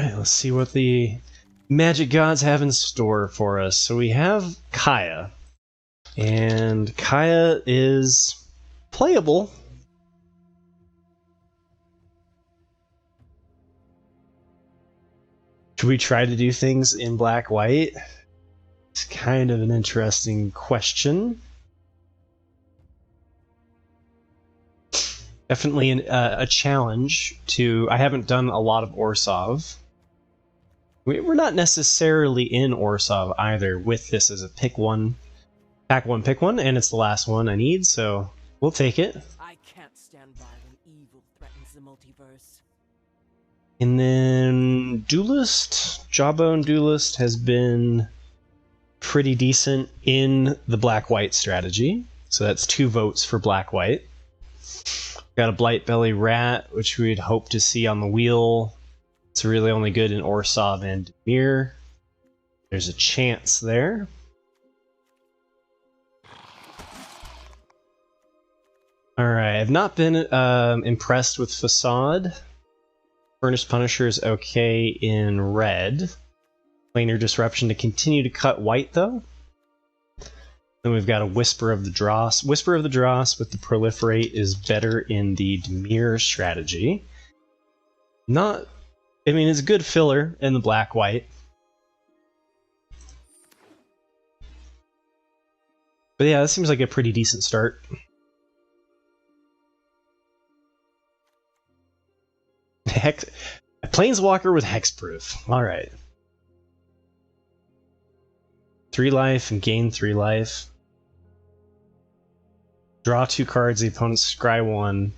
Alright, let's see what the magic gods have in store for us. So we have Kaya. And Kaya is playable. Should we try to do things in black-white? It's kind of an interesting question. Definitely a challenge to... I haven't done a lot of Orsov. We're not necessarily in Orsov either with this as a pick one, pack one, and it's the last one I need, so we'll take it. I can't stand by when evil threatens the multiverse. And then Duelist, Jawbone Duelist has been pretty decent in the black-white strategy, so that's 2 votes for black-white. Got a Blightbelly Rat, which we'd hope to see on the wheel. It's really only good in Orsov and Dimir. There's a chance there. Alright, I've not been impressed with Facade. Furnace Punisher is okay in red. Planar Disruption to continue to cut white, though. Then we've got a Whisper of the Dross. Whisper of the Dross with the Proliferate is better in the Dimir strategy. Not... I mean, it's a good filler in the black-white. But yeah, that seems like a pretty decent start. Planeswalker with Hexproof. Alright. 3 life and gain 3 life. Draw 2 cards, the opponent's scry 1.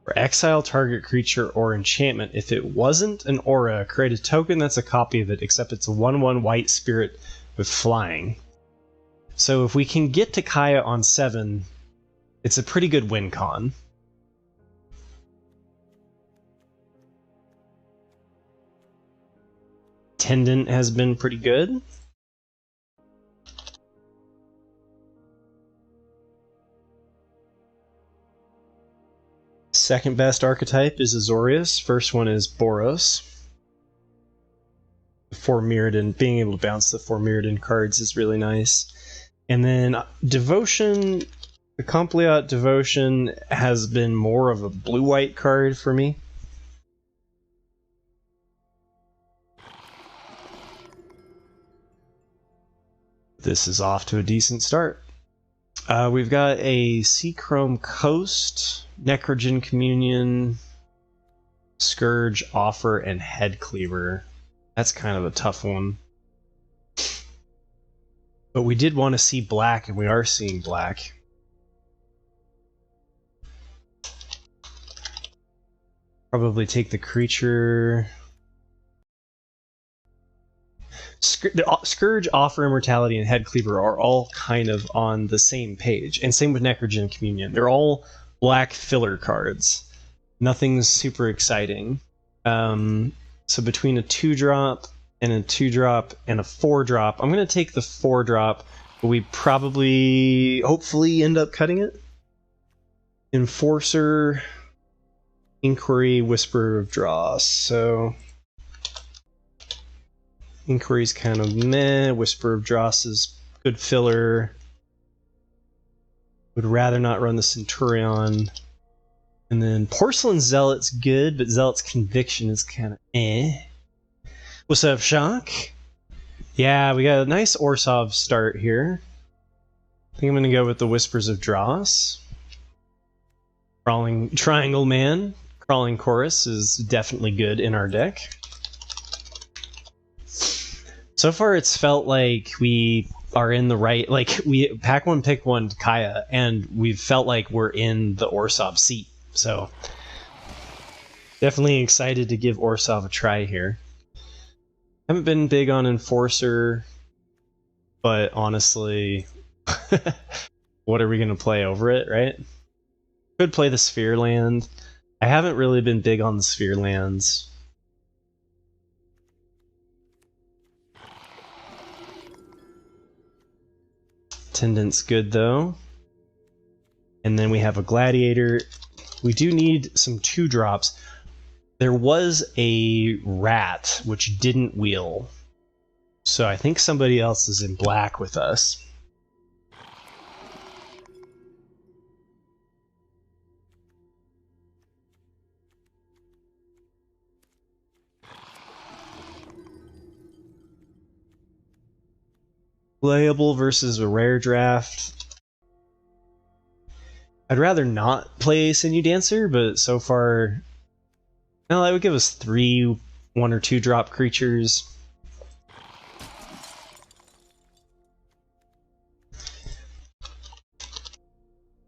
Or exile target creature or enchantment. If it wasn't an aura, create a token that's a copy of it, except it's a 1/1 white spirit with flying. So if we can get to Kaya on 7, it's a pretty good win con. Tendant has been pretty good. Second best archetype is Azorius. First one is Boros. 4 Mirrodin, being able to bounce the 4 Mirrodin cards is really nice. And then Devotion, the Compleat Devotion has been more of a blue-white card for me. This is off to a decent start. We've got a Seachrome Coast, Necrogen Communion, Scourge, Offer, and Head Cleaver. That's kind of a tough one. But we did want to see black, and we are seeing black. Probably take the creature... Scourge, Offer, Immortality, and Head Cleaver are all kind of on the same page. And same with Necrogen Communion. They're all black filler cards. Nothing's super exciting. So between a 2-drop and a 2-drop and a 4-drop, I'm going to take the 4-drop, but we probably, hopefully, end up cutting it. Enforcer, Inquiry, Whisper of Dross. So... Inquiry's kind of meh. Whisper of Dross is good filler. Would rather not run the Centurion. And then Porcelain Zealot's good, but Zealot's Conviction is kind of eh. What's up, Shock? Yeah, we got a nice Orsov start here. I think I'm going to go with the Whispers of Dross. Crawling Triangle Man. Crawling Chorus is definitely good in our deck. So far, it's felt like we are in the right... Like, we pack one, pick one, Kaya, and we've felt like we're in the Orsov seat. So, definitely excited to give Orsov a try here. Haven't been big on Enforcer, but honestly, what are we going to play over it, right? Could play the Sphere Land. I haven't really been big on the Sphere Lands. Tendant's good, though. And then we have a Gladiator. We do need some 2-drops. There was a rat which didn't wheel. So I think somebody else is in black with us. Playable versus a rare draft. I'd rather not play Sinew Dancer, but so far, no, that would give us 3 1 or 2 drop creatures.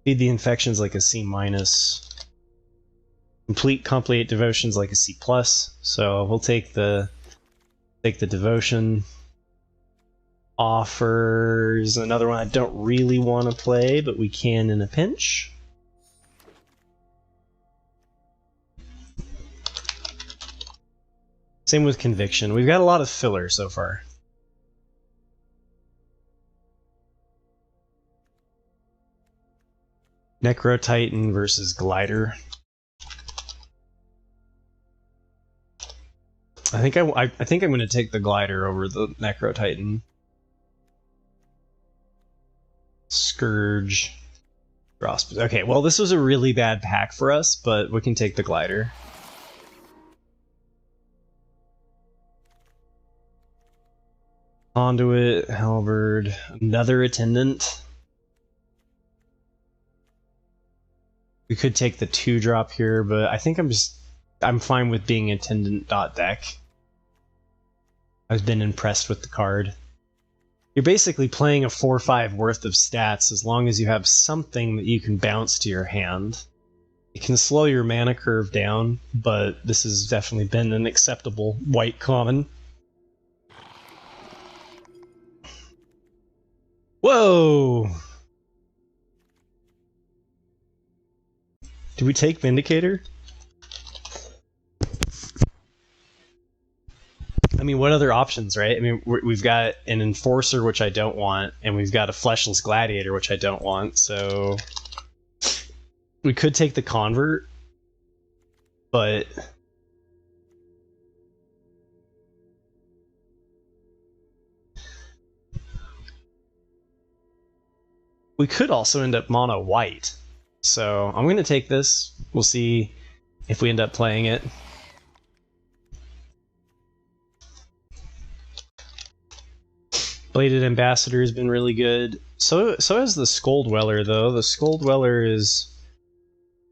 Feed the Infections like a C-. Complete Complicate Devotions like a C+. So we'll take the Devotion. Offers another one I don't really want to play, but we can in a pinch. Same with Conviction. We've got a lot of filler so far. Necro Titan versus Glider. I think I'm going to take the Glider over the Necro Titan. Scourge. Grasp. Okay, well, this was a really bad pack for us, but we can take the Glider. Conduit, Halberd, another Attendant. We could take the 2-drop here, but I think I'm fine with being Attendant.deck. I've been impressed with the card. You're basically playing a 4-5 worth of stats as long as you have something that you can bounce to your hand. It can slow your mana curve down, but this has definitely been an acceptable white common. Whoa! Do we take Vindicator? I mean, what other options, right? I mean, we've got an Enforcer, which I don't want, and we've got a Fleshless Gladiator, which I don't want, so... We could take the Convert, but... We could also end up mono white, so I'm going to take this. We'll see if we end up playing it. Bladed Ambassador has been really good. So has the Skull Dweller, though. The Skull Dweller is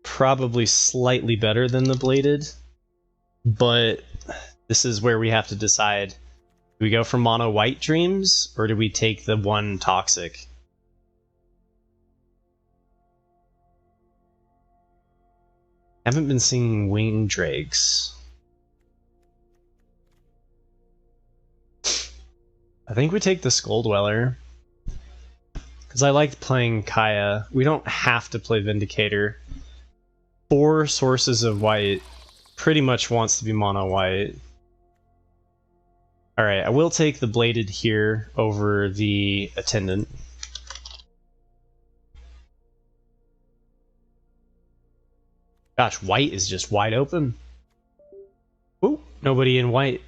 probably slightly better than the Bladed, but this is where we have to decide. Do we go for mono white Dreams, or do we take the 1 Toxic? Haven't been seeing Winged Drakes. I think we take the Skull Dweller. Because I liked playing Kaya. We don't have to play Vindicator. 4 sources of white pretty much wants to be mono white. Alright, I will take the Bladed here over the Attendant. Gosh, white is just wide open. Ooh, nobody in white.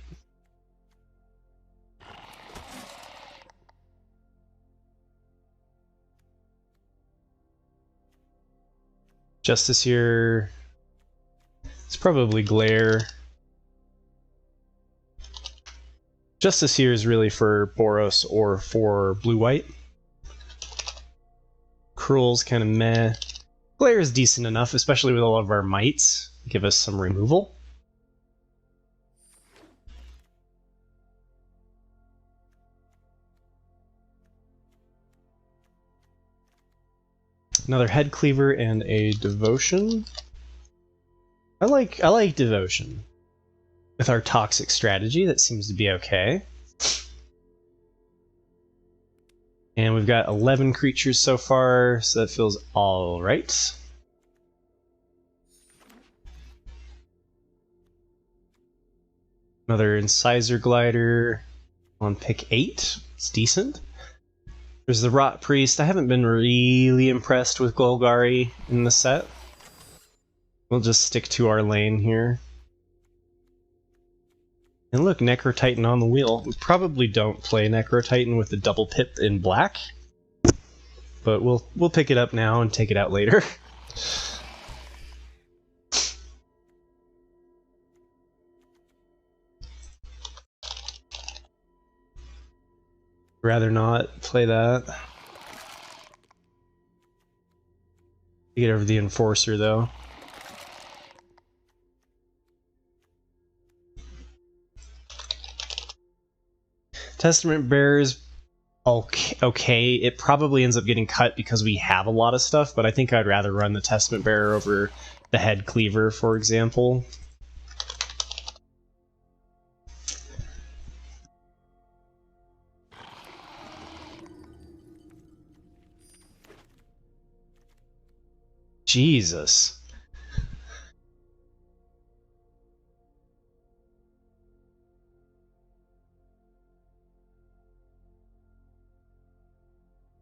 Justice here. It's probably Glare. Justice here is really for Boros or for blue-white. Cruel's kind of meh. Glare is decent enough, especially with all of our mites. Give us some removal. Another Head Cleaver and a Devotion. I like Devotion. With our Toxic strategy, that seems to be okay. And we've got 11 creatures so far, so that feels alright. Another Incisor Glider on pick 8. It's decent. There's the Rot Priest. I haven't been really impressed with Golgari in the set. We'll just stick to our lane here. And look, Necro Titan on the wheel. We probably don't play Necro Titan with the double pip in black, but we'll pick it up now and take it out later. Rather not play that. Get over the Enforcer though. Testament Bearer's okay. It probably ends up getting cut because we have a lot of stuff, but I think I'd rather run the Testament Bearer over the Head Cleaver, for example. Jesus.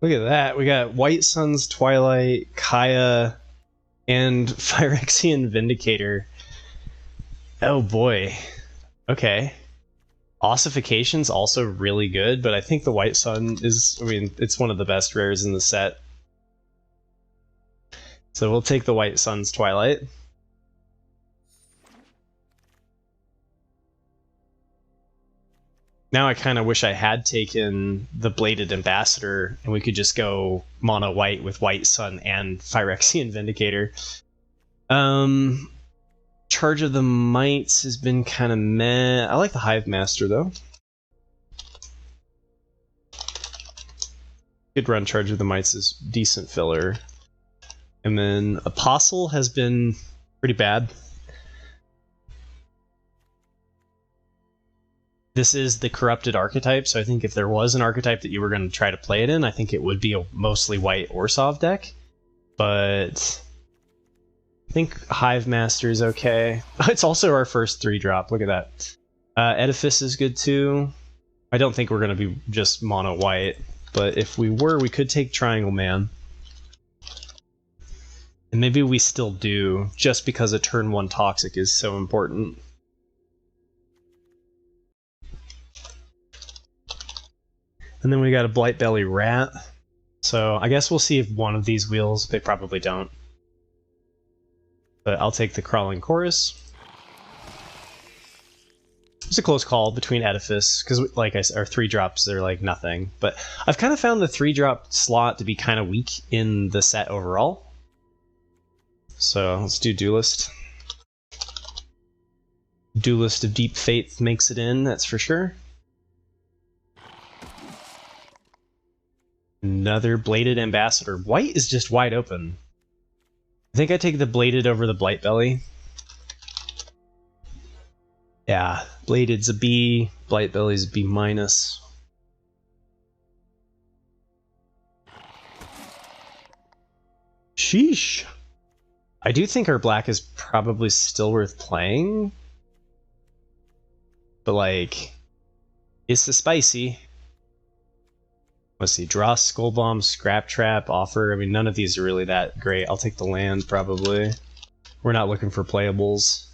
Look at that. We got White Sun's Twilight, Kaya, and Phyrexian Vindicator. Oh boy. Okay. Ossification's also really good, but I think the White Sun is, I mean, it's one of the best rares in the set. So we'll take the White Sun's Twilight. Now I kind of wish I had taken the Bladed Ambassador and we could just go mono white with White Sun and Phyrexian Vindicator. Charge of the Mites has been kind of meh. I like the Hive Master though. Could run Charge of the Mites as decent filler. And then Apostle has been pretty bad. This is the corrupted archetype, so I think if there was an archetype that you were going to try to play it in, I think it would be a mostly white Orsov deck. But I think Hive Master is okay. It's also our first 3-drop, look at that. Edifice is good too. I don't think we're going to be just mono white, but if we were, we could take Triangle Man. And maybe we still do, just because a turn 1 Toxic is so important. And then we got a Blightbelly Rat. So I guess we'll see if one of these wheels, they probably don't. But I'll take the Crawling Chorus. It's a close call between Edifice, because like I said, our 3-drops, they're like nothing. But I've kind of found the 3-drop slot to be kind of weak in the set overall. So let's do Duelist. Duelist of Deep Faith makes it in, that's for sure. Another Bladed Ambassador. White is just wide open. I think I take the Bladed over the Blightbelly. Yeah, Bladed's a B, Blightbelly's a B-. Sheesh. I do think our black is probably still worth playing. But like, it's the spicy. Let's see, draw Skull Bomb, Scrap Trap, Offer. I mean, none of these are really that great. I'll take the land, probably. We're not looking for playables.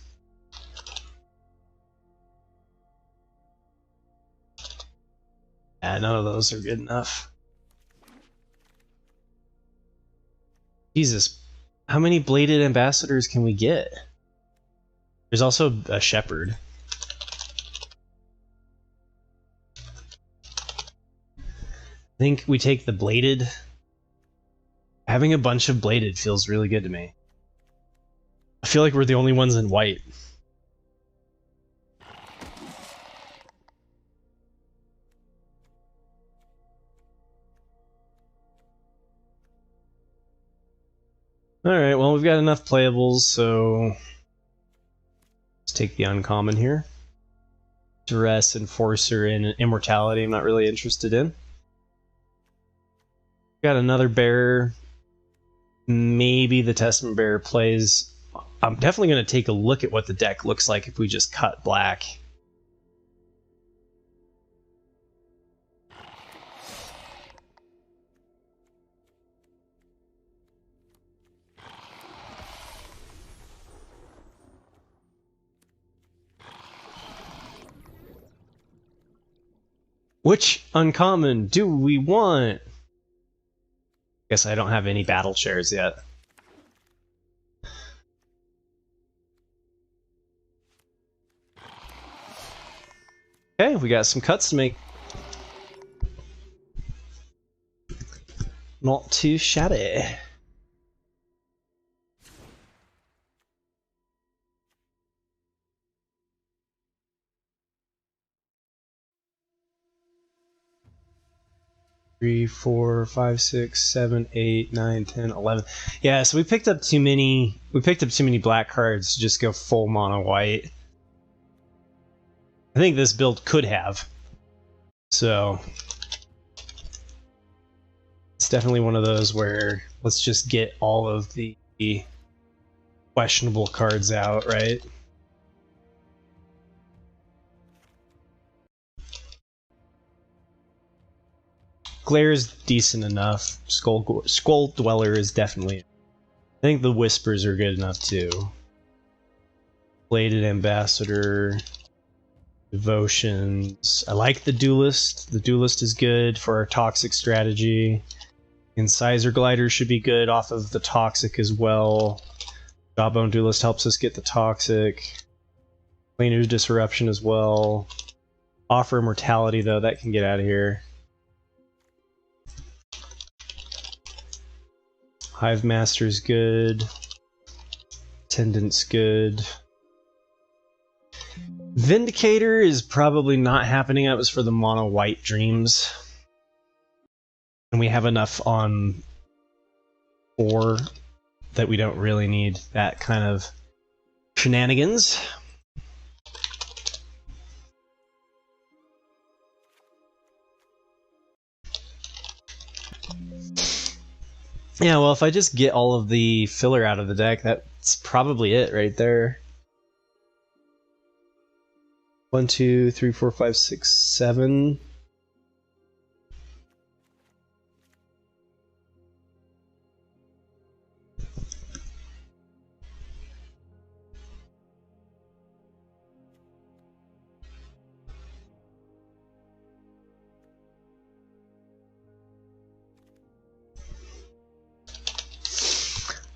Yeah, none of those are good enough. Jesus, how many Bladed Ambassadors can we get? There's also a Shepherd. I think we take the Bladed. Having a bunch of Bladed feels really good to me. I feel like we're the only ones in white. Alright, well we've got enough playables, so let's take the uncommon here. Duress, Enforcer, and Immortality I'm not really interested in. Got another Bearer. Maybe the Testament Bearer plays. I'm definitely going to take a look at what the deck looks like if we just cut black. Which uncommon do we want? Guess I don't have any battle shares yet. Okay, we got some cuts to make. Not too shabby. Three, 4, 5, 6, 7, 8, 9, 10, 11. Yeah, so we picked up too many. We picked up too many black cards to just go full mono white. I think this build could have. So it's definitely one of those where let's just get all of the questionable cards out, right? Glare is decent enough. Skull Dweller is definitely. I think the Whispers are good enough too. Bladed Ambassador, Devotions. I like the Duelist. The Duelist is good for our Toxic strategy. Incisor Glider should be good off of the Toxic as well. Jawbone Duelist helps us get the Toxic. Planar Disruption as well. Offer Immortality though, that can get out of here. Hive Master's good. Attendant's good. Vindicator is probably not happening. That was for the mono white dreams. And we have enough on 4 that we don't really need that kind of shenanigans. Yeah, well, if I just get all of the filler out of the deck, that's probably it right there. 1, 2, 3, 4, 5, 6, 7.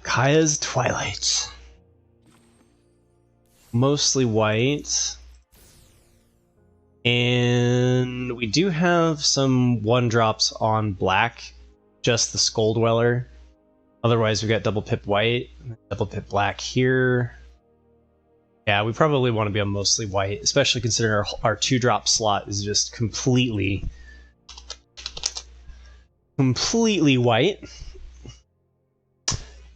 Kaya's Twilight. Mostly white. And we do have some 1-drops on black, just the Skull Dweller. Otherwise, we've got double pip white, double pip black here. Yeah, we probably want to be on mostly white, especially considering our 2-drop slot is just completely white.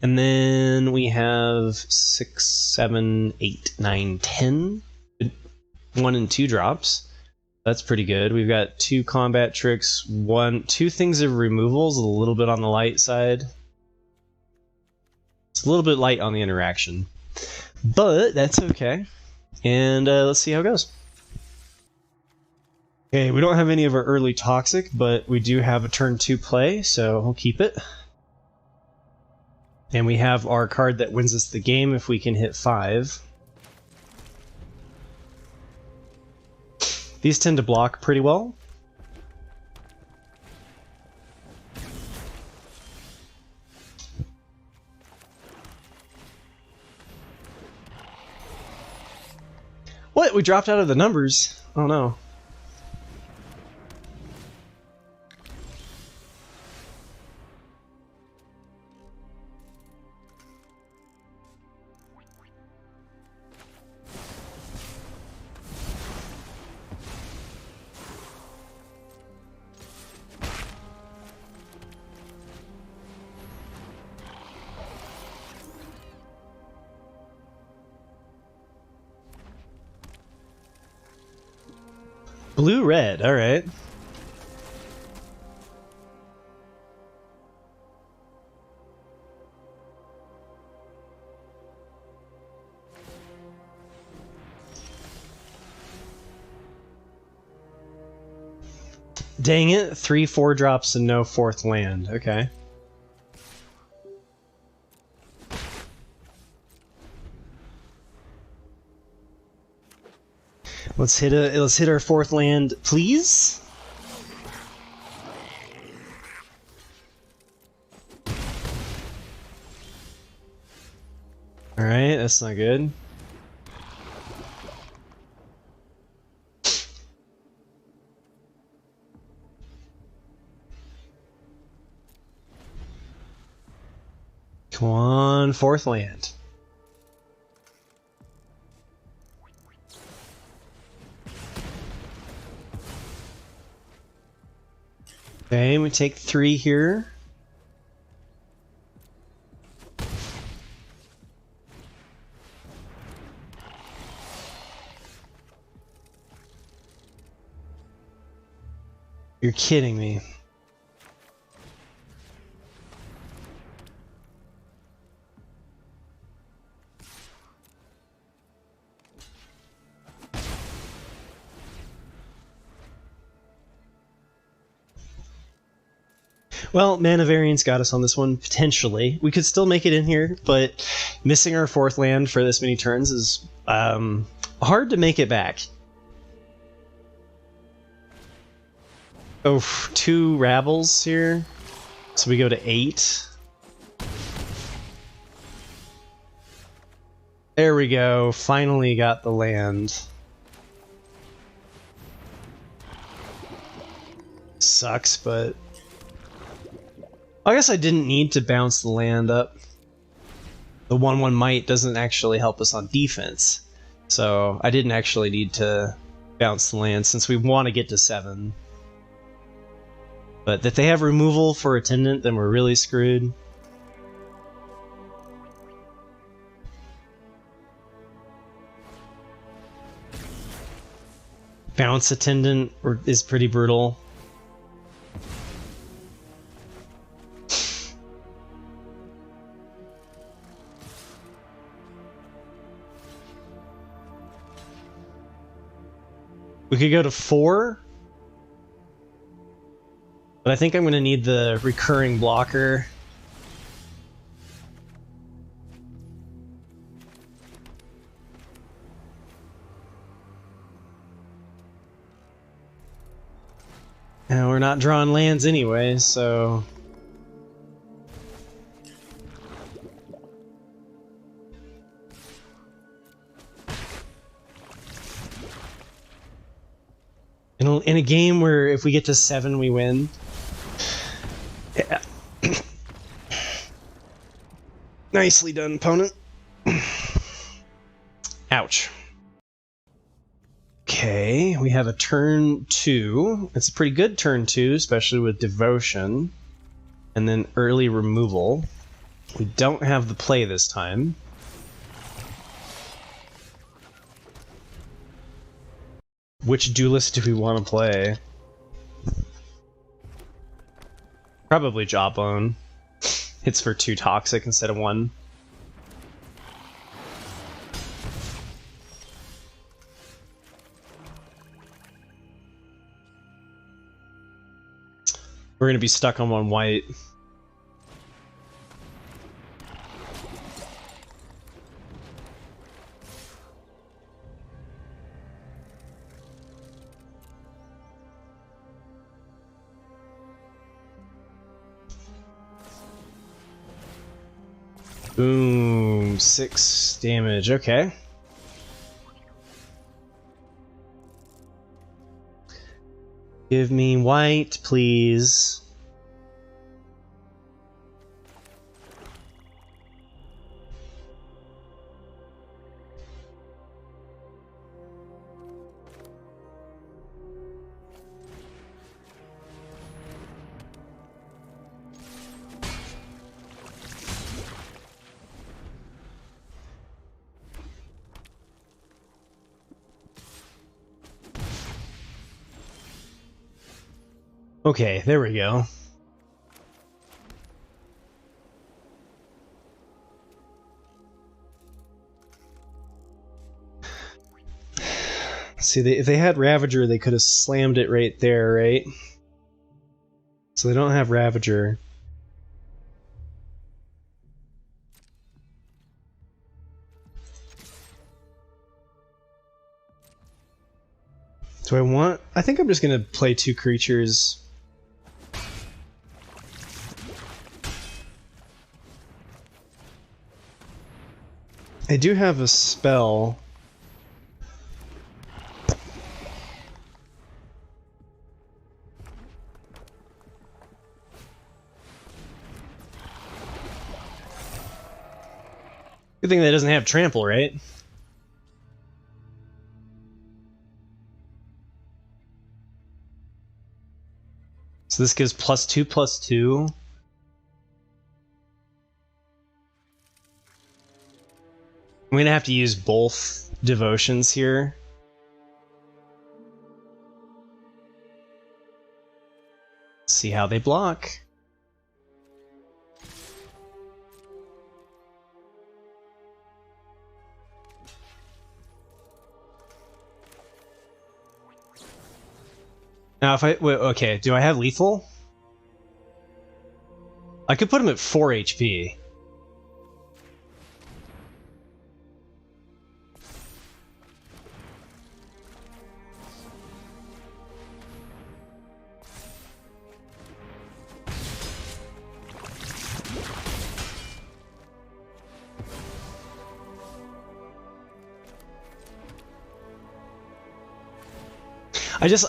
And then we have 6, 7, 8, 9, 10. 1 and 2 drops. That's pretty good. We've got 2 combat tricks, 2 things of removals, a little bit on the light side. It's a little bit light on the interaction, but that's okay. And let's see how it goes. Okay, we don't have any of our early Toxic, but we do have a turn 2 play, so we'll keep it. And we have our card that wins us the game if we can hit 5. These tend to block pretty well. What? We dropped out of the numbers? Oh no. Blue-red, alright. Dang it, 3 4-drops and no 4th land, okay. Let's hit our 4th land, please. Alright, that's not good. Come on, 4th land. Okay, we take 3 here. You're kidding me. Well, mana variance got us on this one, potentially. We could still make it in here, but missing our 4th land for this many turns is hard to make it back. Oh, 2 Rabbles here. So we go to 8. There we go. Finally got the land. Sucks, but... I guess I didn't need to bounce the land up. The 1/1 Might doesn't actually help us on defense. So I didn't actually need to bounce the land since we want to get to 7. But if they have removal for Attendant, then we're really screwed. Bounce Attendant is pretty brutal. We could go to 4. But I think I'm going to need the recurring blocker. And we're not drawing lands anyway, so... In a game where if we get to 7 we win. Yeah. Nicely done, opponent. Ouch. Okay, we have a turn 2. It's a pretty good turn 2, especially with Devotion. And then early removal. We don't have the play this time. Which duelist do we want to play? Probably Jawbone. Hits for 2 toxic instead of 1. We're gonna be stuck on 1 white. Boom, 6 damage, okay. Give me white, please. Okay, there we go. See, if they had Ravager, they could have slammed it right there, right? So they don't have Ravager. Do I want... I think I'm just going to play 2 creatures. I do have a spell. Good thing that doesn't have trample, right? So this gives +2/+2. I'm gonna have to use both devotions here. See how they block. Now if wait, okay, do I have lethal? I could put him at 4 HP.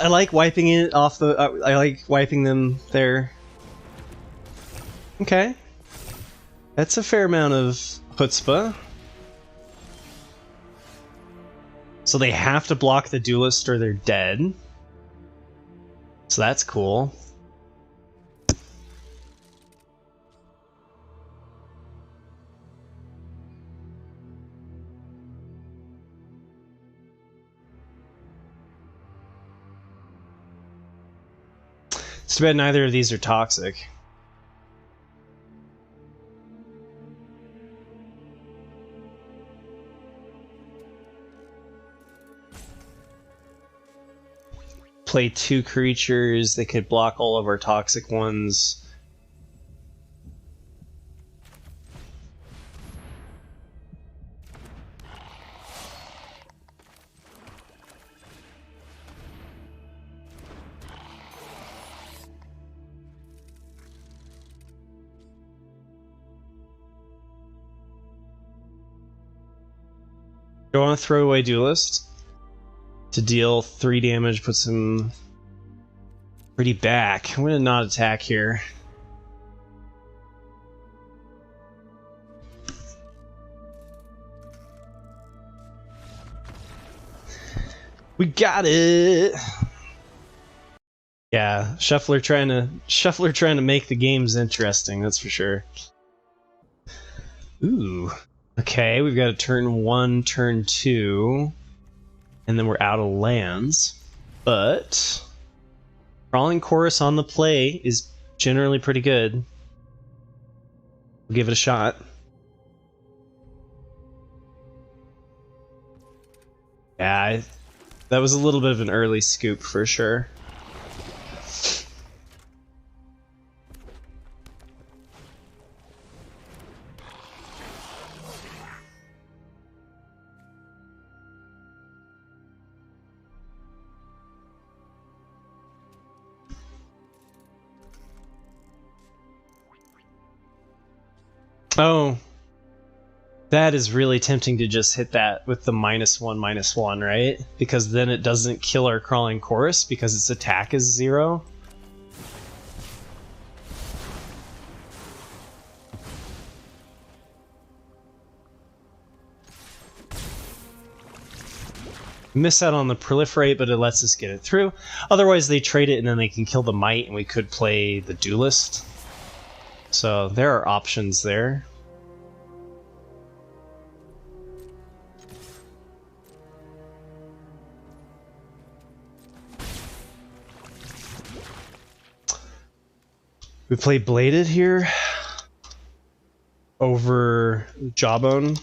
I like wiping it off the. I like wiping them there. Okay, that's a fair amount of chutzpah. So they have to block the duelist or they're dead. So that's cool. It's too bad neither of these are toxic. Play 2 creatures, they could block all of our toxic ones. Do I want to throw away Duelist? To deal 3 damage, puts him pretty back. I'm gonna not attack here. We got it! Yeah, Shuffler trying to make the games interesting, that's for sure. Ooh. Okay, we've got a turn 1, turn 2. And then we're out of lands, but Crawling Chorus on the play is generally pretty good. We'll give it a shot. Yeah, that was a little bit of an early scoop for sure. Oh, that is really tempting to just hit that with the -1/-1, right? Because then it doesn't kill our Crawling Chorus because its attack is 0. Miss out on the Proliferate, but it lets us get it through. Otherwise they trade it and then they can kill the Might and we could play the Duelist. So there are options there. We play Bladed here over Jawbone,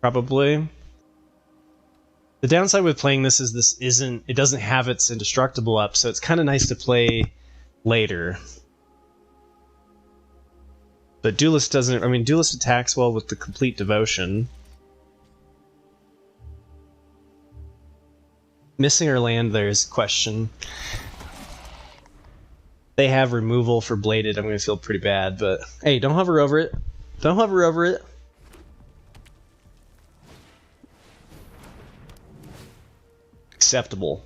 probably. The downside with playing this is it doesn't have its Indestructible up, so it's kind of nice to play later. But Duelist doesn't, I mean, Duelist attacks well with the Complete Devotion. Missing our land there is a question. They have removal for Bladed, I'm going to feel pretty bad, but hey, don't hover over it. Don't hover over it. acceptable.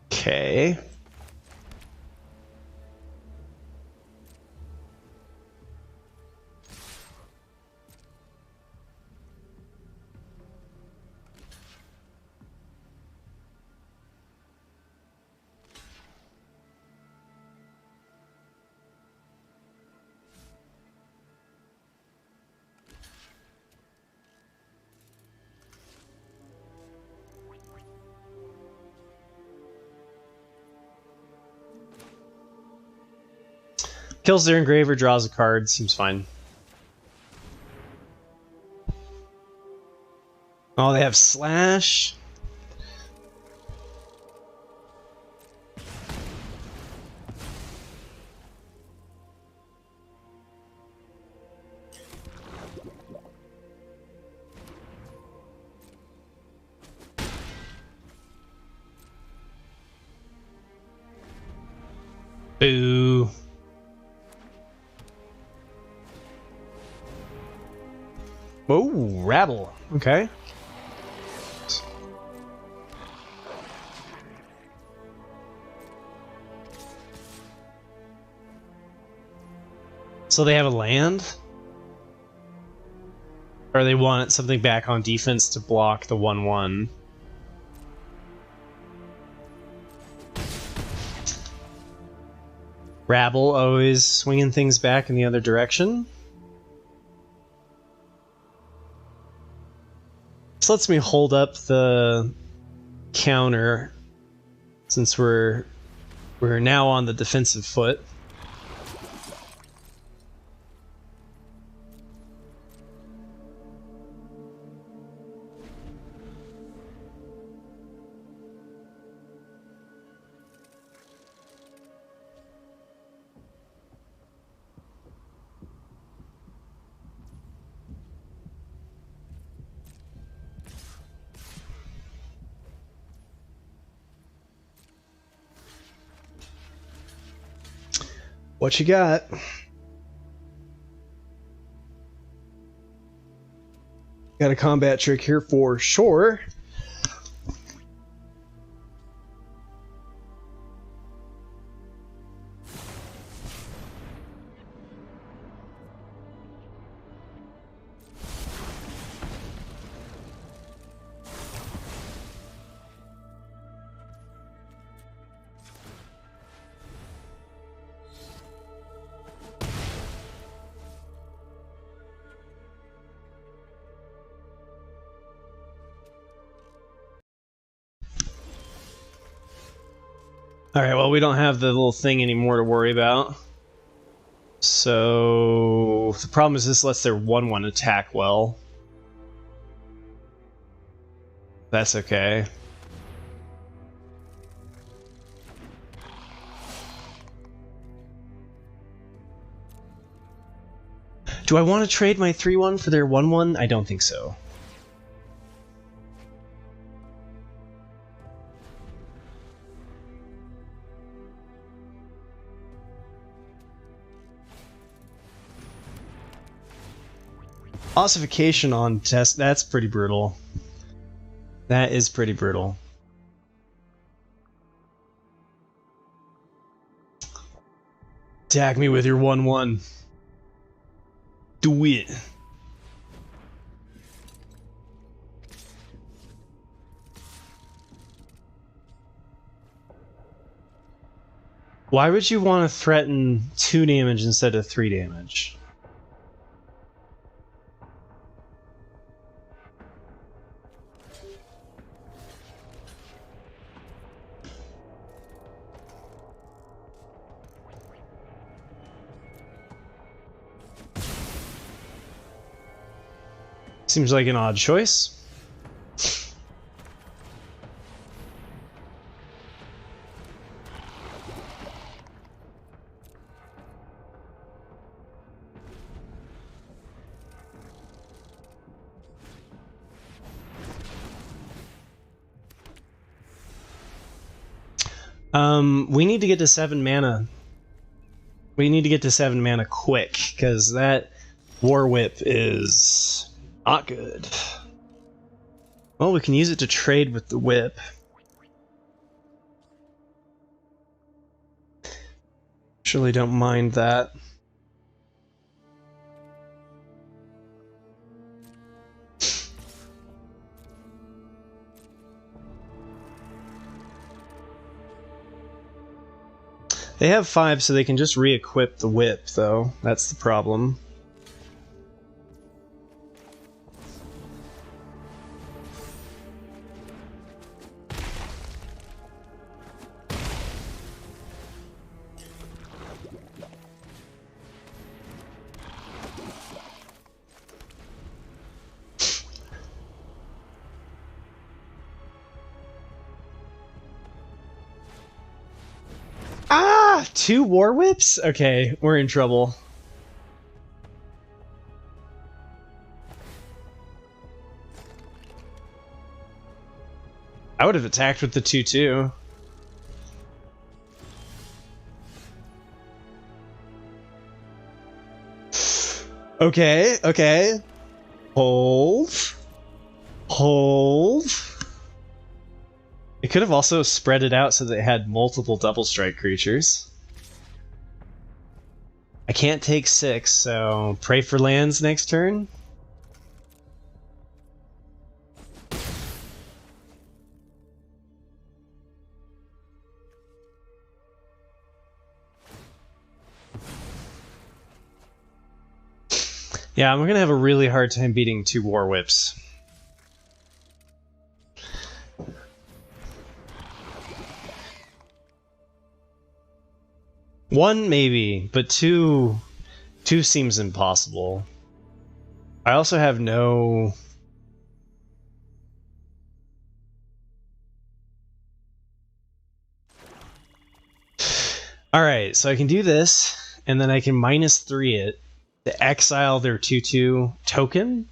Okay. Kills their engraver, draws a card, seems fine. Oh, they have slash. Boo. Oh, rabble. Okay. So they have a land? Or they want something back on defense to block the 1/1. Rabble always swinging things back in the other direction. This lets me hold up the counter since we're now on the defensive foot. What you got? Got a combat trick here for sure. Alright, well, we don't have the little thing anymore to worry about. So the problem is this lets their 1/1 attack well. That's okay. Do I want to trade my 3/1 for their 1/1? I don't think so. Ossification on test, that's pretty brutal. That is pretty brutal. Attack me with your 1/1. Do it. Why would you want to threaten 2 damage instead of 3 damage? Seems like an odd choice. We need to get to 7 mana. We need to get to 7 mana quick, because that War Whip is not good. Well, we can use it to trade with the whip. Surely don't mind that. They have 5, so they can just re-equip the whip, though. That's the problem. Ah! 2 War Whips? Okay, we're in trouble. I would have attacked with the 2/2. Okay, okay. Hold. Hold. It could have also spread it out so they had multiple double strike creatures. I can't take 6, so pray for lands next turn. Yeah, I'm gonna have a really hard time beating 2 War Whips. One maybe, but two seems impossible. I also have no... Alright, so I can do this, and then I can -3 it to exile their 2/2 token,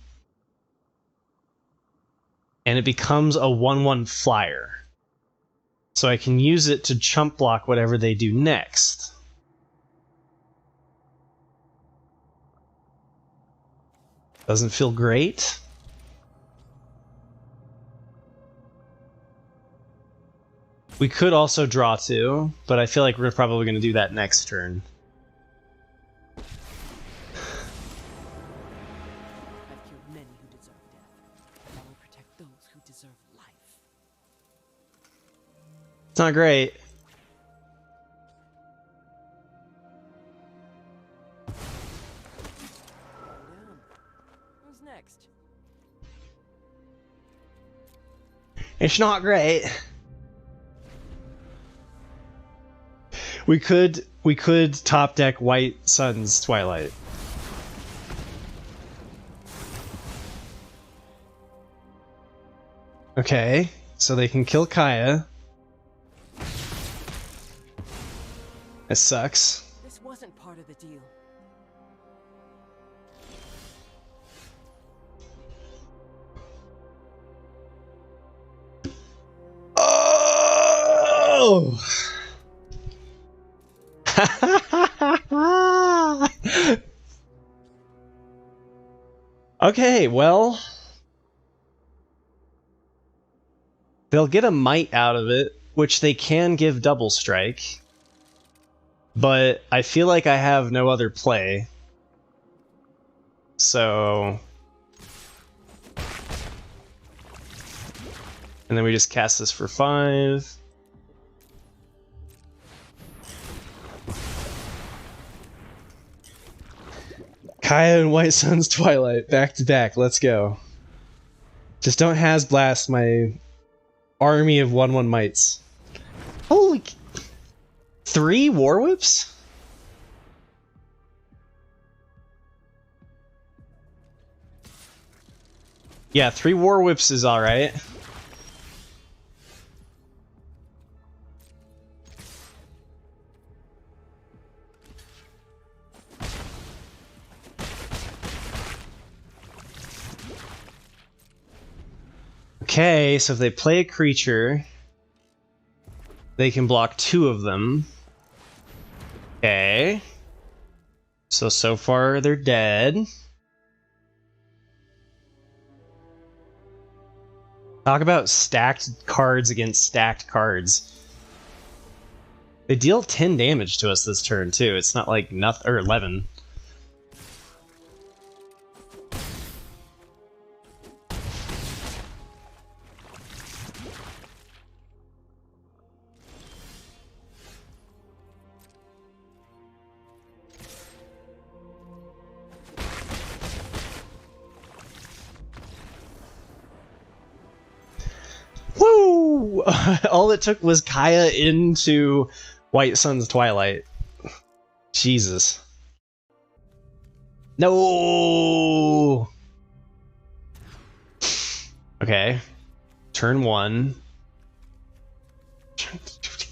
and it becomes a 1/1 flyer. So I can use it to chump block whatever they do next. Doesn't feel great. We could also draw 2, but I feel like we're probably going to do that next turn. I've killed many who deserve death. I will protect those who deserve life. It's not great. Who's next? It's not great. We could top deck White Sun's Twilight. Okay, so they can kill Kaya. It sucks. This wasn't part of the deal. Oh! Okay, well, they'll get a might out of it, which they can give double strike, but I feel like I have no other play, so... And then we just cast this for 5. Kaya and White Sun's Twilight, back to back, let's go. Just don't Has Blast my army of 1/1 mites. Holy... 3 War Whips? Yeah, 3 War Whips is alright. Okay, so if they play a creature, they can block 2 of them. Okay. So far they're dead. Talk about stacked cards against stacked cards. They deal 10 damage to us this turn too. It's not like nothing, or 11. Woo! All it took was Kaya into White Sun's Twilight. Jesus. No! Okay. Turn 1.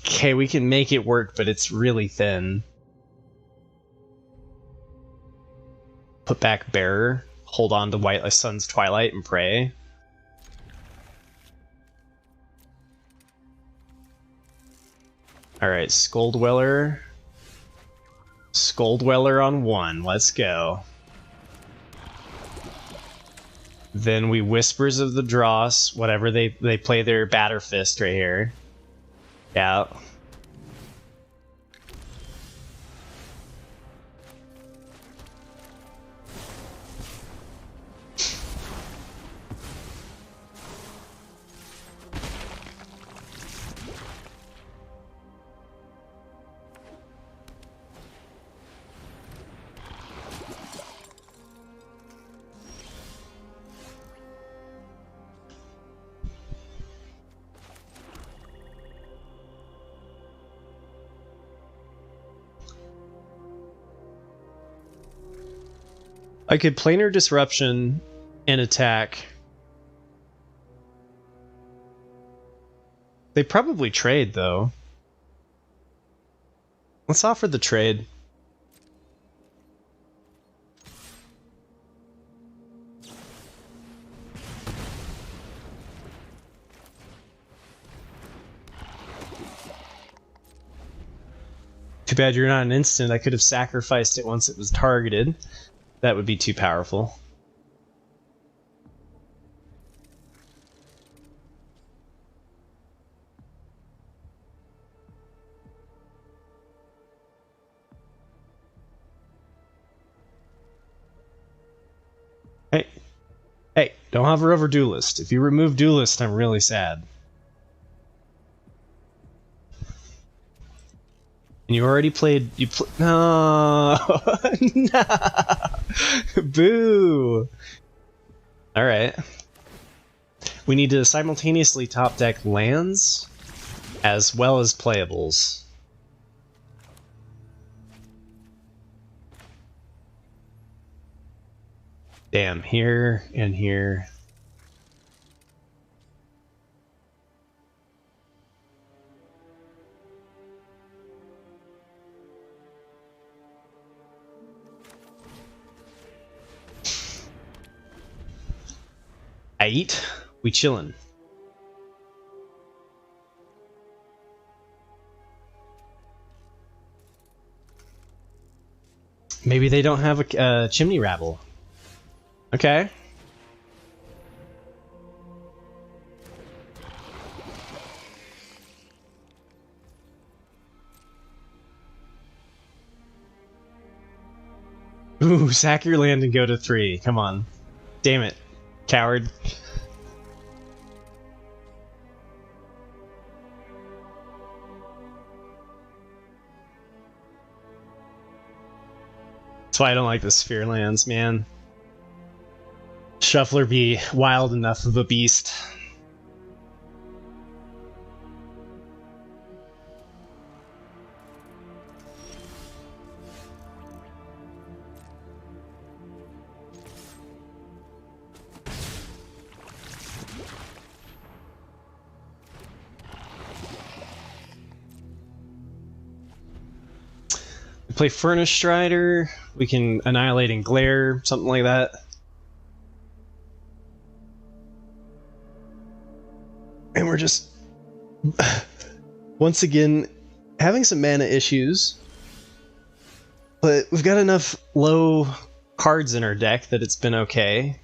Okay, we can make it work, but it's really thin. Put back Bearer. Hold on to White Sun's Twilight and pray. Alright, Skull Dweller. Skull Dweller on 1. Let's go. Then we Whispers of the Dross, whatever they play their Batter Fist right here. Yeah. I could Planar Disruption and attack. They probably trade, though. Let's offer the trade. Too bad you're not an instant. I could have sacrificed it once it was targeted. That would be too powerful. Hey, don't hover over Duelist. If you remove Duelist, I'm really sad. And you already played. No, no, boo. All right. We need to simultaneously top deck lands as well as playables. Damn, here and here. Aight, we chillin'. Maybe they don't have a chimney rabble. Okay. Ooh, sack your land and go to 3. Come on. Damn it. Coward. That's why I don't like the Sphere lands, man. Shuffler be wild enough of a beast. We play Furnace Strider. We can Annihilate and Glare, something like that. And we're just, once again, having some mana issues. But we've got enough low cards in our deck that it's been okay.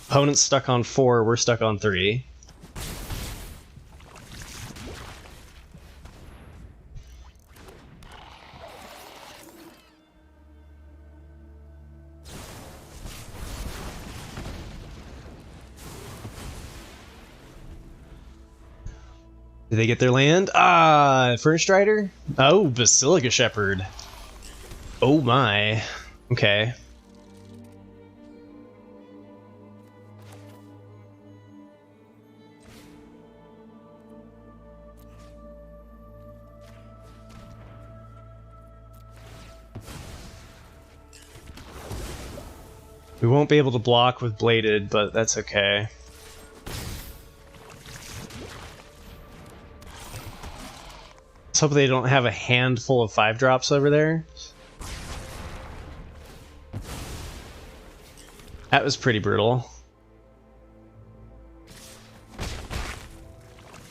Opponent's stuck on 4, we're stuck on 3. Did they get their land? Ah, Furnished Rider? Oh, Basilica Shepherd. Oh my. Okay. We won't be able to block with Bladed, but that's okay. Let's hope they don't have a handful of 5-drops over there. That was pretty brutal.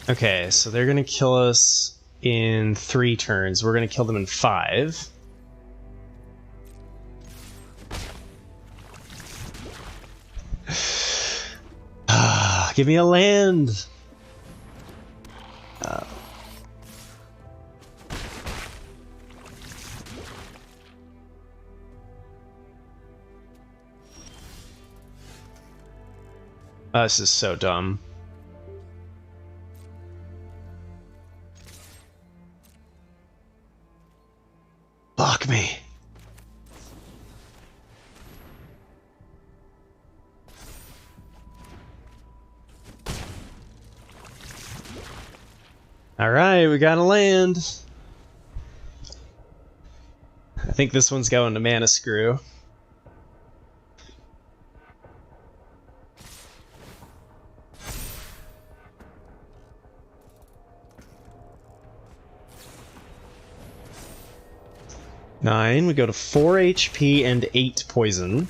Okay, so they're gonna kill us in 3 turns. We're gonna kill them in 5. Give me a land! This is so dumb. Block me. Alright, we got a land. I think this one's going to Mana Screw. Nine, we go to 4 HP and 8 poison.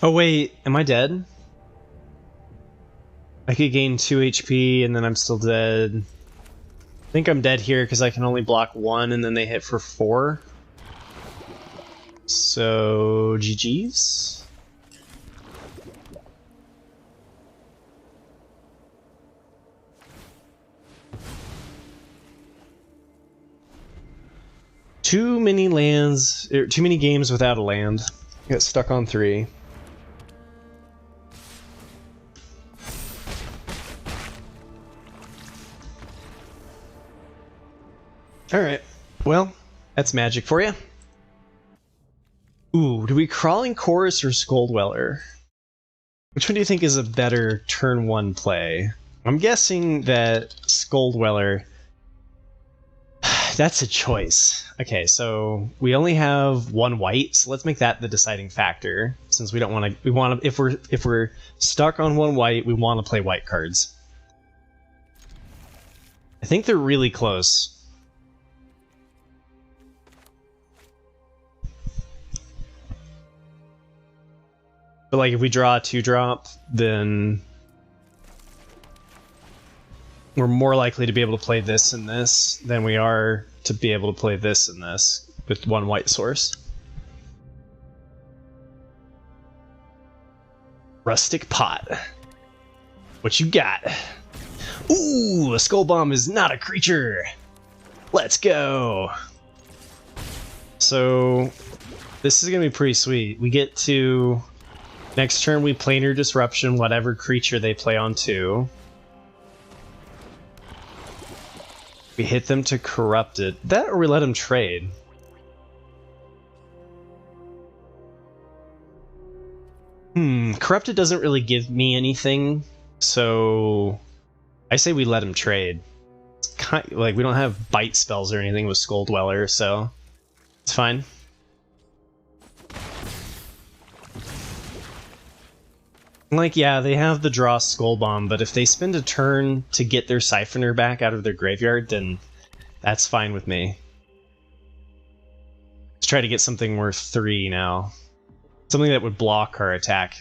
Oh wait, am I dead? I could gain 2 HP and then I'm still dead. I think I'm dead here because I can only block 1 and then they hit for 4. So, GG's? Too many lands, too many games without a land. Got stuck on 3. Alright, well, that's Magic for you. Ooh, do we Crawling Chorus or Skull Dweller? Which one do you think is a better turn 1 play? I'm guessing that Skull Dweller... That's a choice. Okay, so we only have 1 white, so let's make that the deciding factor. Since we don't want to... We want to... If we're stuck on 1 white, we want to play white cards. I think they're really close. But like if we draw a 2-drop, then we're more likely to be able to play this and this than we are to be able to play this and this with 1 white source. Rustic Pot. What you got? Ooh, a Skull Bomb is not a creature! Let's go! So, this is gonna be pretty sweet. We get to... Next turn we Planar Disruption whatever creature they play on 2. We hit them to corrupt it. That or we let them trade. Corrupted doesn't really give me anything, so I say we let him trade. It's kind of, like we don't have bite spells or anything with Skull Dweller, so it's fine. Like, yeah, they have the draw Skull Bomb, but if they spend a turn to get their Siphoner back out of their graveyard, then That's fine with me. Let's try to get something worth 3 now. Something that would block our attack.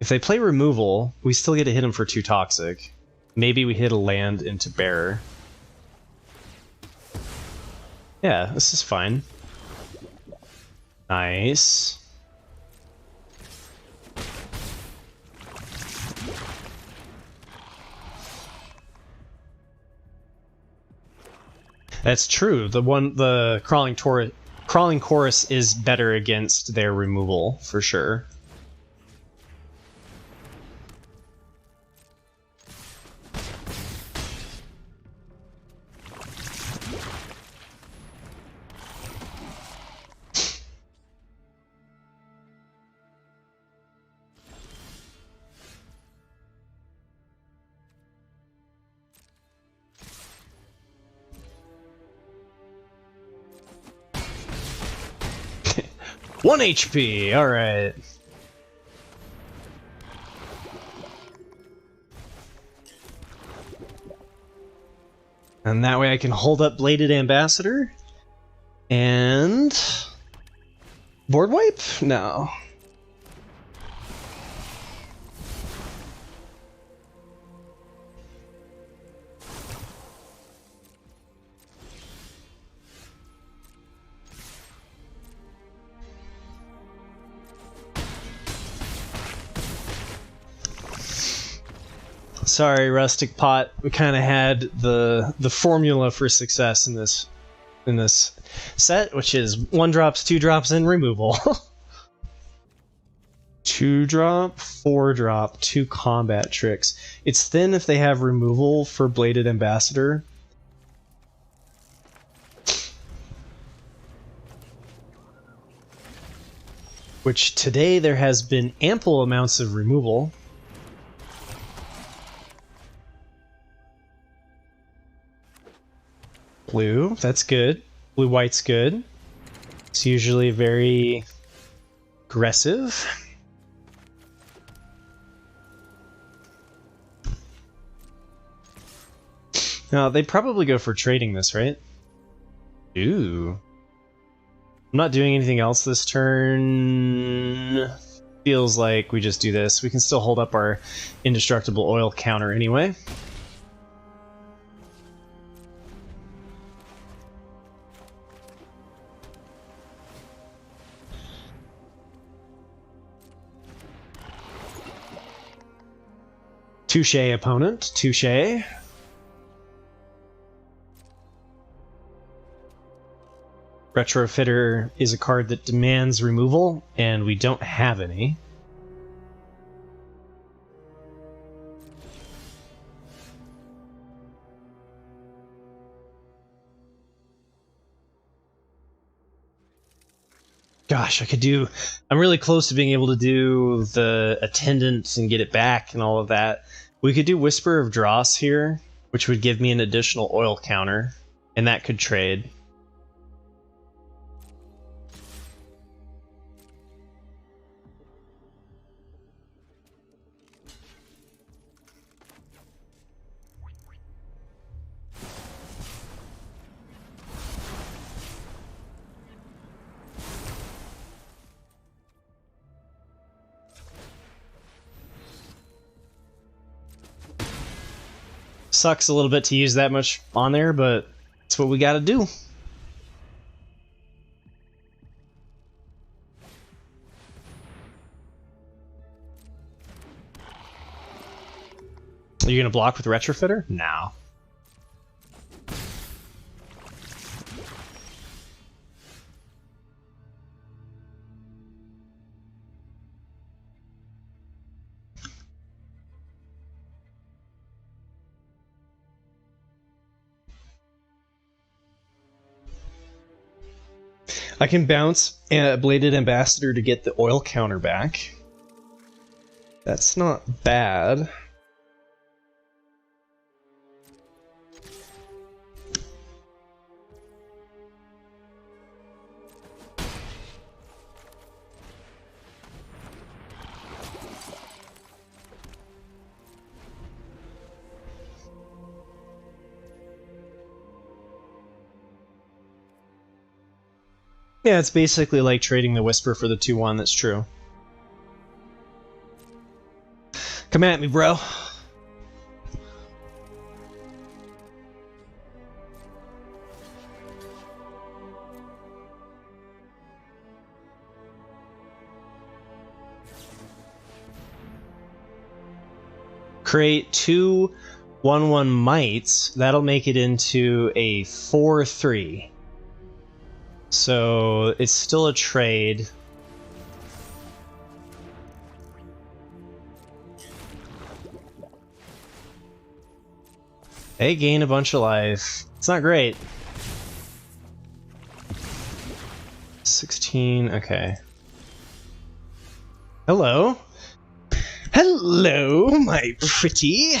If they play removal, we still get to hit them for 2 toxic. Maybe we hit a land into bearer. Yeah, this is fine. Nice. That's true. The crawling chorus is better against their removal for sure. One HP, alright. And that way I can hold up Bladed Ambassador. And... board wipe? No. Sorry, Rustic Pot. We kind of had the formula for success in this set, which is 1-drops, 2-drops, and removal. 2-drop, 4-drop, 2 combat tricks. It's thin if they have removal for Bladed Ambassador. Which today there has been ample amounts of removal. Blue, that's good. Blue-white's good. It's usually very aggressive. Now, they'd probably go for trading this, right? Ooh. I'm not doing anything else this turn. Feels like we just do this. We can still hold up our indestructible oil counter anyway. Touche, opponent. Touche. Retrofitter is a card that demands removal, and we don't have any. Gosh, I'm really close to being able to do the attendant and get it back and all of that. We could do Whisper of Dross here, which would give me an additional oil counter, and that could trade. Sucks a little bit to use that much on there, but it's what we gotta do. Are you gonna block with Retrofitter? No. I can bounce a Bladed Ambassador to get the oil counter back. That's not bad. Yeah, it's basically like trading the Whisper for the 2/1, that's true. Come at me, bro. Create 2 1/1 mites. That'll make it into a 4/3. So it's still a trade. They gain a bunch of life. It's not great. 16, okay. Hello. Hello, my pretty.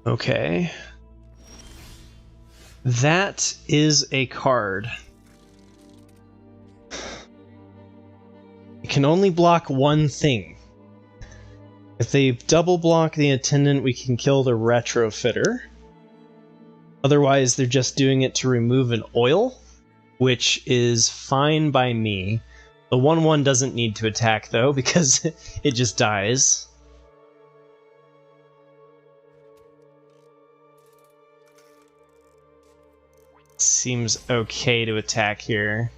Okay. That is a card. It can only block one thing. If they double block the attendant, we can kill the retrofitter. Otherwise, they're just doing it to remove an oil, which is fine by me. The 1/1 doesn't need to attack, though, because it just dies. Seems okay to attack here.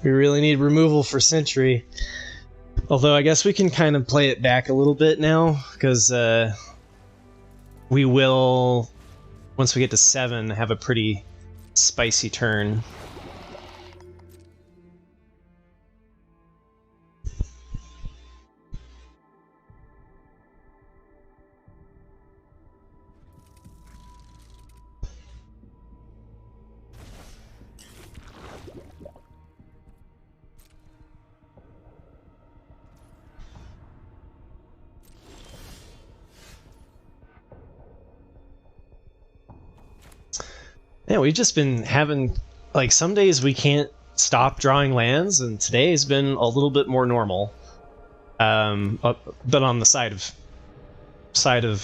We really need removal for Sentry. Although I guess we can kind of play it back a little bit now, because we will, once we get to 7, have a pretty spicy turn. Yeah, we've just been having, like, some days we can't stop drawing lands, and today's been a little bit more normal. But on the side of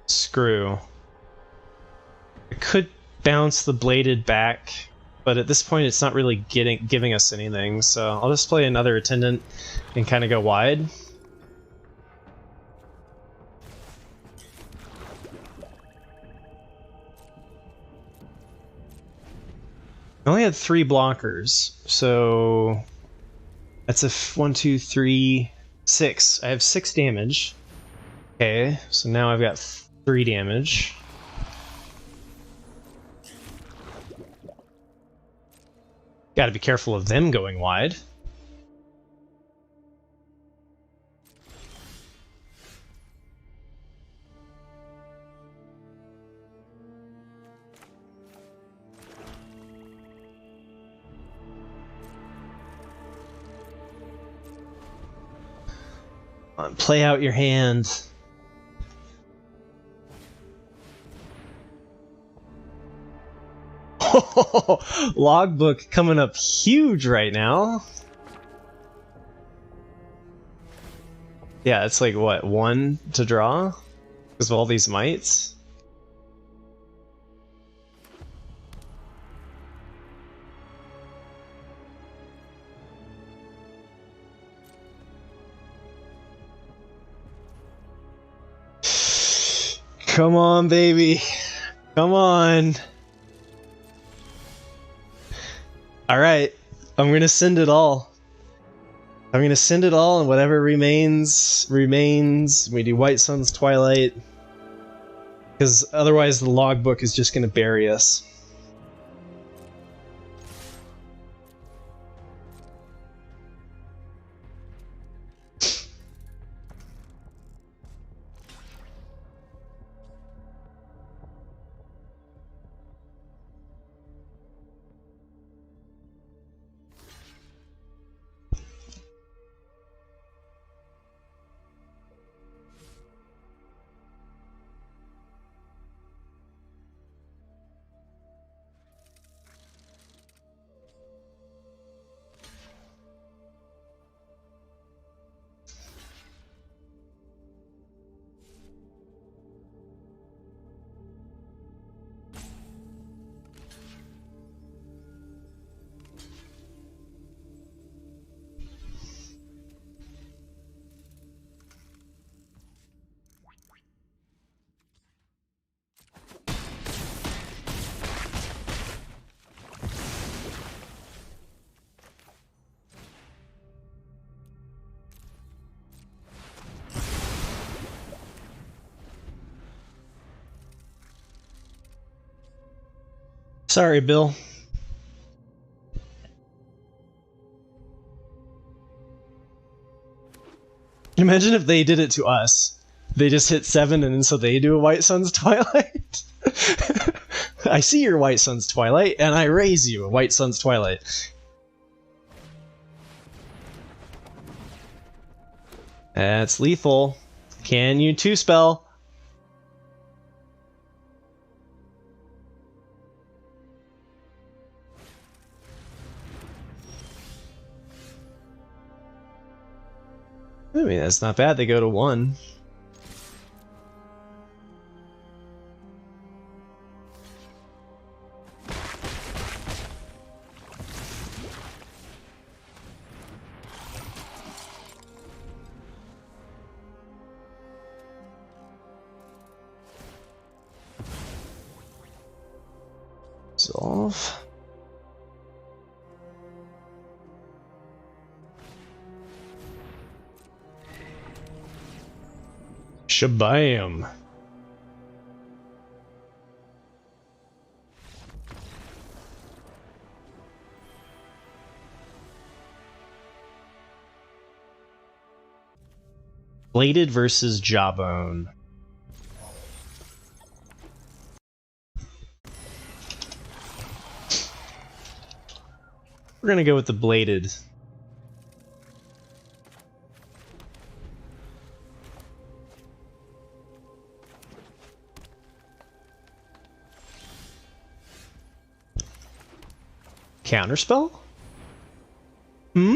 Screw. I could bounce the Bladed back, but at this point it's not really giving us anything, so I'll just play another Attendant and kind of go wide. I only had 3 blockers, so that's a 1, 2, 3, 6. I have 6 damage. Okay, so now I've got 3 damage. Gotta be careful of them going wide. Play out your hand. Logbook coming up huge right now. Yeah, it's like, what, 1 to draw? Because of all these mites? Come on, baby. Come on. Alright, I'm gonna send it all. I'm gonna send it all, and whatever remains, remains. We do White Sun's Twilight. Because otherwise the logbook is just gonna bury us. Sorry, Bill. Imagine if they did it to us. They just hit 7 and then so they do a White Sun's Twilight. I see your White Sun's Twilight and I raise you a White Sun's Twilight. That's lethal. Can you 2-spell? I mean, that's not bad. They go to 1. Resolve. Shabam. Bladed versus Jawbone. We're gonna go with the Bladed. Counterspell? Hmm?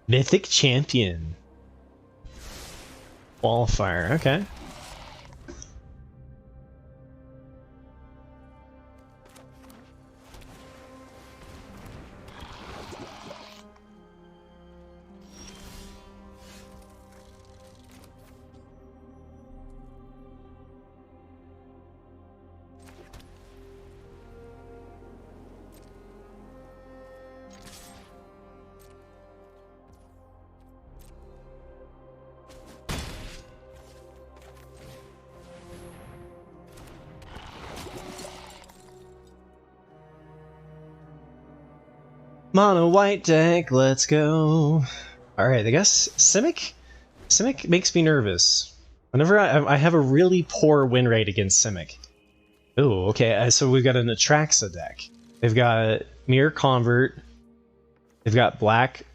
Mythic Champion. Qualifier, okay. Mono white deck, let's go. Alright, I guess Simic makes me nervous. Whenever I have a really poor win rate against Simic. Ooh, okay, so we've got an Atraxa deck. They've got Mirror Convert. They've got black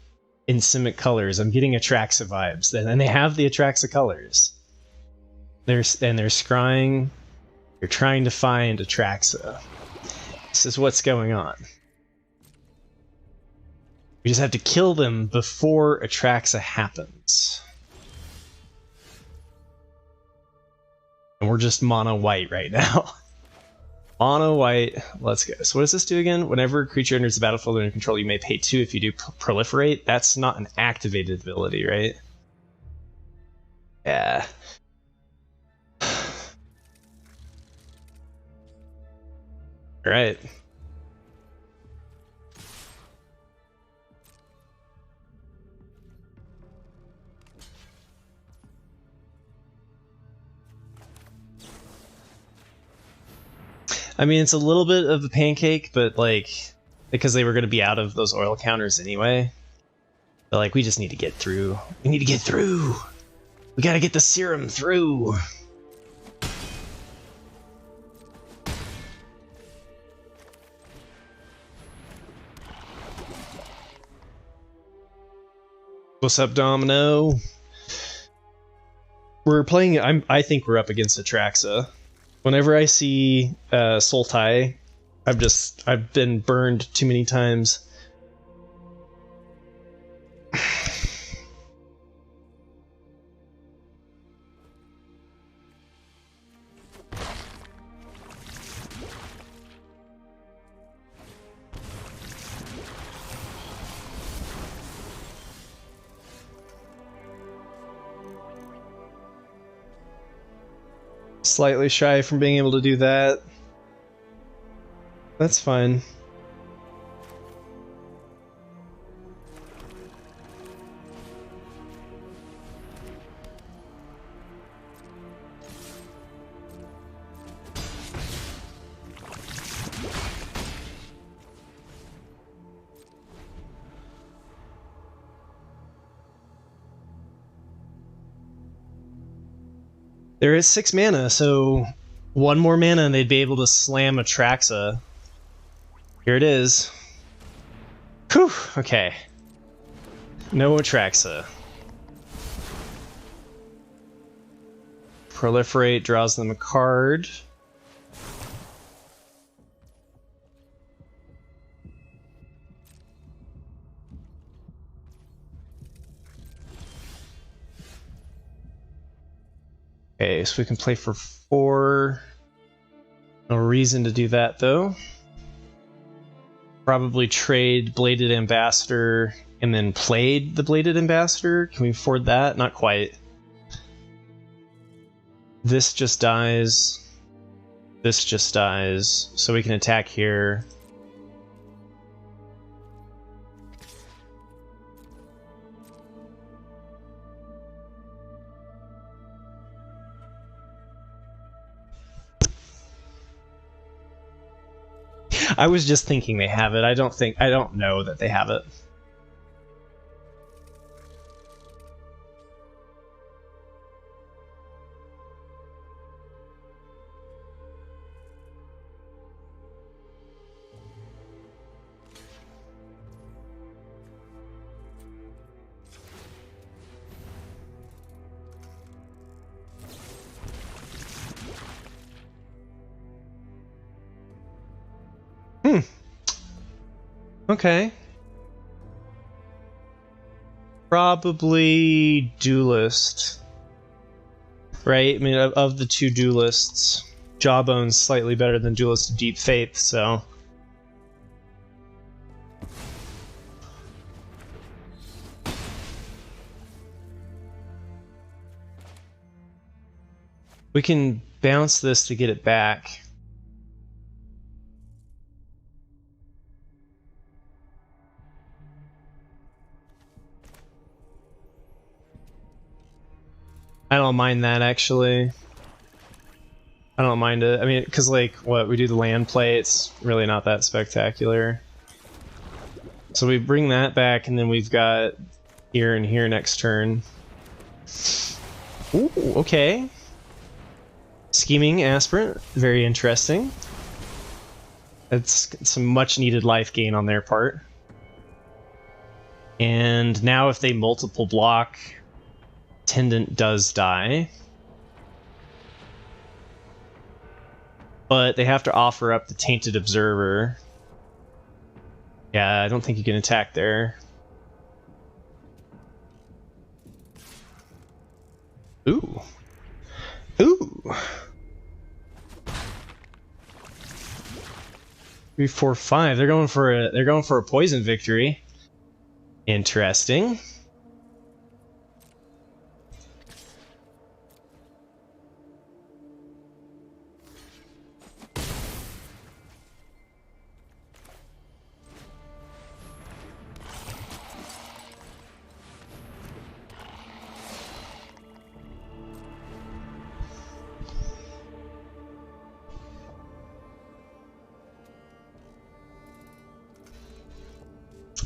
in Simic colors. I'm getting Atraxa vibes. And they have the Atraxa colors. They're scrying. They're trying to find Atraxa. This is what's going on. We just have to kill them before Atraxa happens. And we're just mono white right now. Mono white, let's go. So what does this do again? Whenever a creature enters the battlefield under control, you may pay 2 if you do proliferate. That's not an activated ability, right? Yeah. All right. I mean, it's a little bit of a pancake, but like, because they were going to be out of those oil counters anyway. But like, we just need to get through. We need to get through. We got to get the serum through. What's up, Domino? We're playing. I think we're up against Atraxa. Whenever I see Sultai, I've been burned too many times. Slightly shy from being able to do that. That's fine. There is 6 mana, so 1 more mana and they'd be able to slam Atraxa. Here it is. Whew, okay. No Atraxa. Proliferate draws them a card. Okay, so we can play for 4. No reason to do that, though. Probably trade Bladed Ambassador and then played the Bladed Ambassador. Can we afford that? Not quite. This just dies. This just dies. So we can attack here. I was just thinking they have it. I don't know that they have it. Okay. Probably Duelist. Right? I mean, of the 2 Duelists, Jawbone's slightly better than Duelist of Deep Faith, so... we can bounce this to get it back. I don't mind that, actually. I don't mind it. I mean, because, like, what, we do the land play, it's really not that spectacular. So we bring that back, and then we've got here and here next turn. Ooh, okay. Scheming Aspirant, very interesting. It's some much-needed life gain on their part. And now if they multiple block... Tendant does die. But they have to offer up the Tainted Observer. Yeah, I don't think you can attack there. Ooh. Ooh. 3, 4, 5. They're going for a poison victory. Interesting.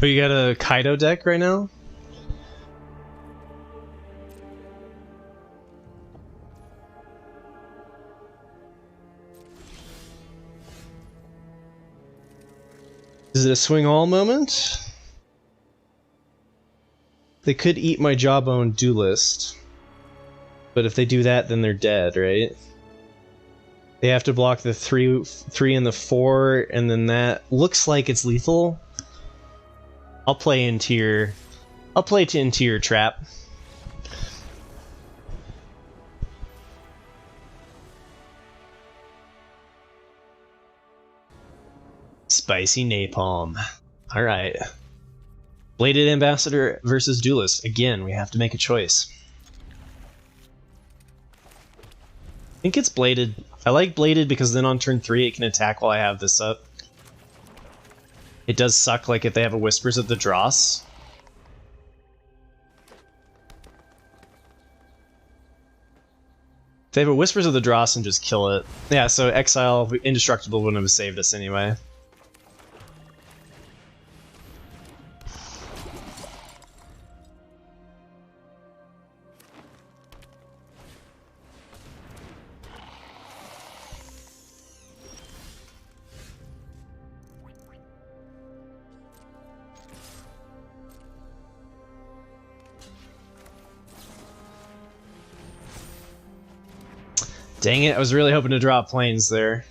Oh, you got a Kaido deck right now? Is it a swing all moment? They could eat my Jawbone Duelist. But if they do that, then they're dead, right? They have to block the 3 and the 4, and then that looks like it's lethal. I'll play into your trap. Spicy napalm. Alright. Bladed Ambassador versus Duelist. Again, we have to make a choice. I think it's Bladed. I like Bladed because then on turn 3 it can attack while I have this up. It does suck like if they have a Whispers of the Dross. If they have a Whispers of the Dross and just kill it. Yeah, so Exile, Indestructible wouldn't have saved us anyway. Dang it, I was really hoping to drop planes there.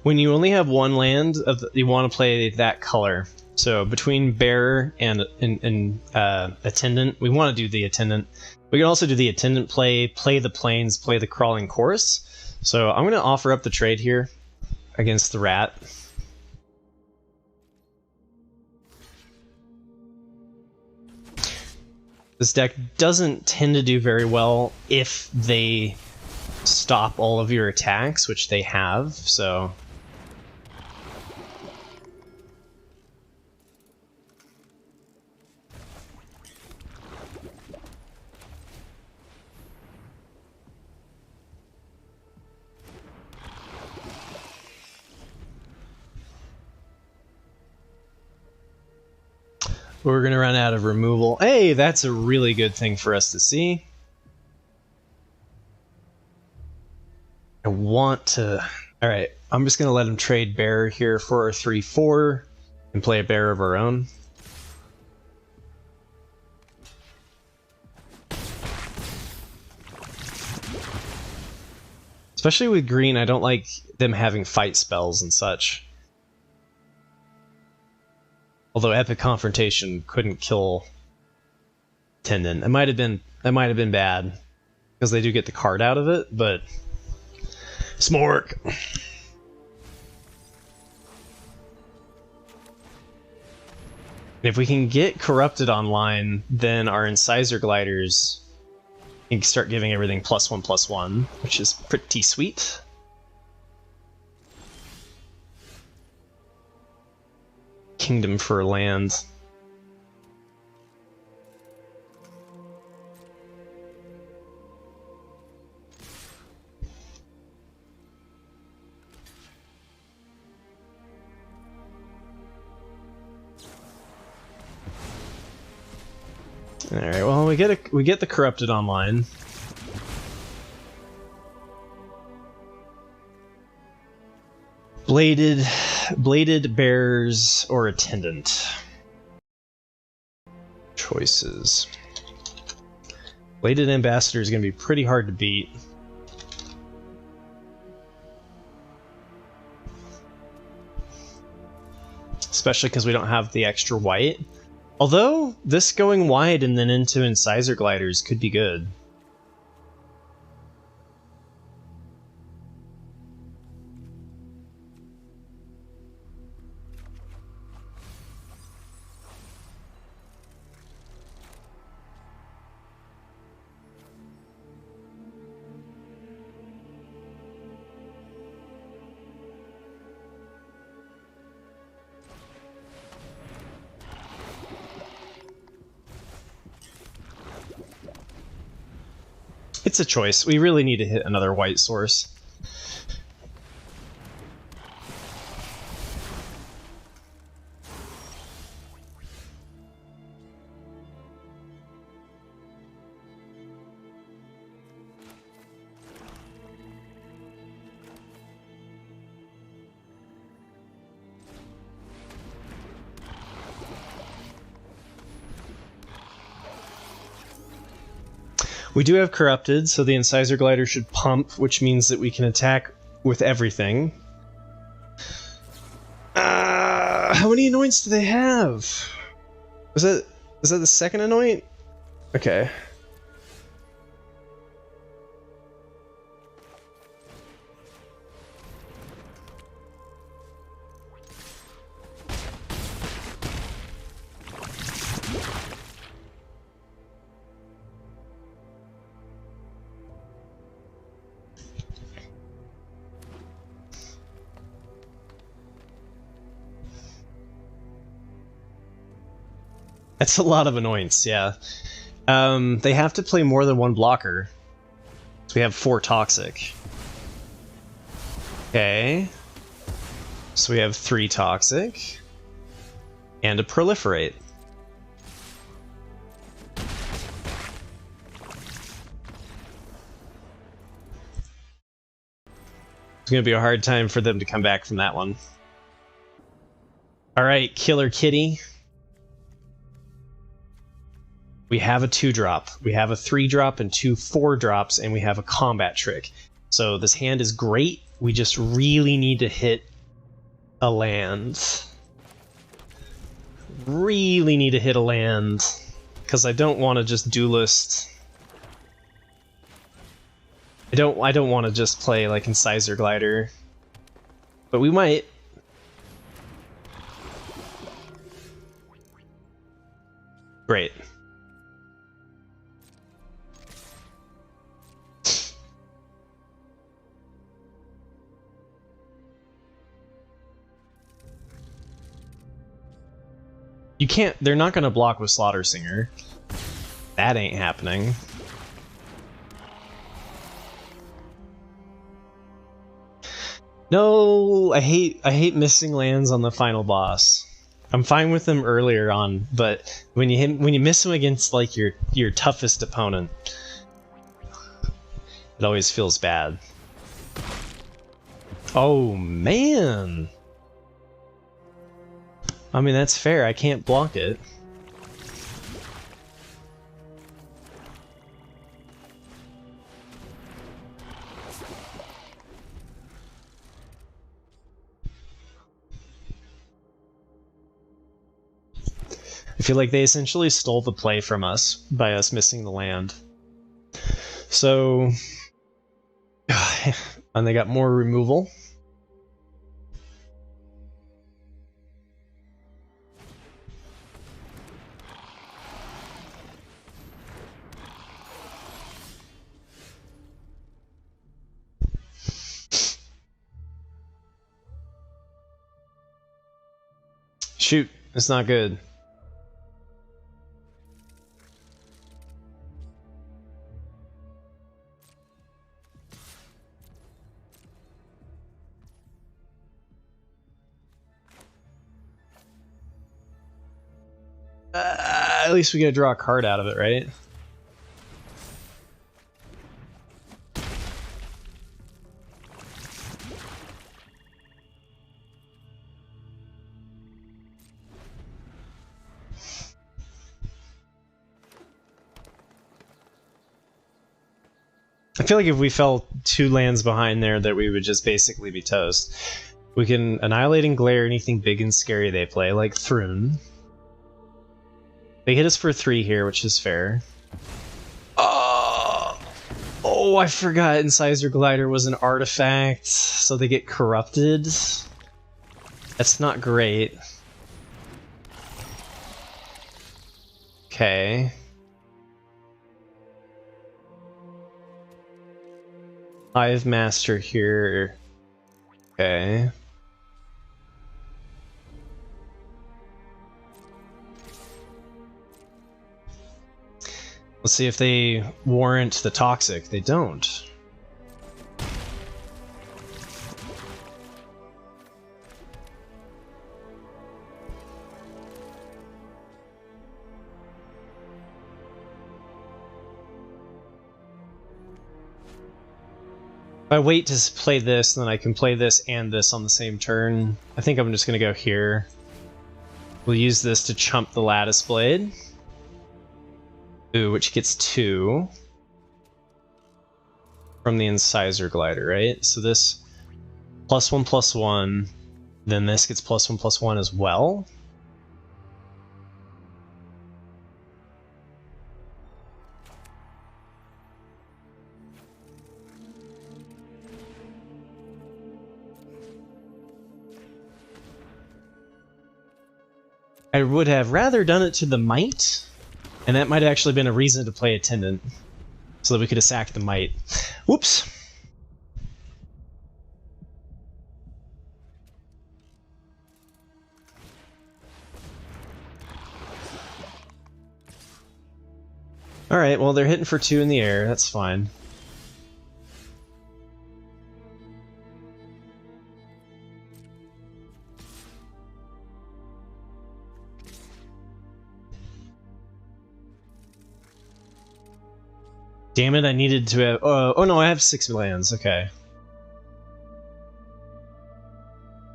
When you only have one land, you want to play that color. So between Bearer and Attendant, we want to do the Attendant. We can also do the Attendant play the Plains, play the Crawling Chorus. So I'm going to offer up the trade here against the Rat. This deck doesn't tend to do very well if they stop all of your attacks, which they have, so... We're gonna run out of removal. Hey, that's a really good thing for us to see. I want to... Alright, I'm just gonna let him trade Bearer here for a 3-4 and play a Bearer of our own. Especially with green, I don't like them having fight spells and such. Although Epic Confrontation couldn't kill Tendon. It might have been bad because they do get the card out of it, but Smork. And if we can get Corrupted online, then our Incisor Gliders can start giving everything +1/+1, which is pretty sweet. Kingdom for land. All right. Well, we get the Corrupted online. Bladed Bears or Attendant. Choices. Bladed Ambassador is going to be pretty hard to beat. Especially because we don't have the extra white. Although, this going wide and then into Incisor Gliders could be good. It's a choice. We really need to hit another white source. We do have Corrupted, so the Incisor Glider should pump, which means that we can attack with everything. How many anoints do they have? Is that the second anoint? Okay. That's a lot of anoints, yeah. They have to play more than one blocker. So we have 4 toxic. Okay. So we have 3 toxic. And a proliferate. It's gonna be a hard time for them to come back from that one. Alright, Killer Kitty. We have a 2-drop, we have a 3-drop and 2 4-drops, and we have a combat trick. So this hand is great, we just really need to hit a land. Really need to hit a land, because I don't want to just duelist. I don't want to just play like Incisor Glider. But we might. Great. You can't, they're not gonna block with Slaughter Singer. That ain't happening. No, I hate missing lands on the final boss. I'm fine with them earlier on, but when you miss them against like your toughest opponent, it always feels bad. Oh man. I mean, that's fair, I can't block it. I feel like they essentially stole the play from us by us missing the land. So, and they got more removal. Shoot, it's not good. At least we gotta draw a card out of it, right? I feel like if we fell 2 lands behind there, that we would just basically be toast. We can Annihilate and Glare anything big and scary they play, like Thrune. They hit us for 3 here, which is fair. Oh, I forgot Incisor Glider was an artifact, so they get corrupted. That's not great. Okay. Hive Master here. Okay. Let's see if they warrant the toxic. They don't. If I wait to play this, then I can play this and this on the same turn. I think I'm just going to go here. We'll use this to chump the Lattice Blade. Ooh, which gets 2 from the Incisor Glider, right? So this +1/+1, then this gets +1/+1 as well. I would have rather done it to the Might, and that might have actually been a reason to play Attendant, so that we could have sacked the Might. Whoops! Alright, well they're hitting for 2 in the air, that's fine. Damn it, I needed to have... oh no, I have 6 lands, okay.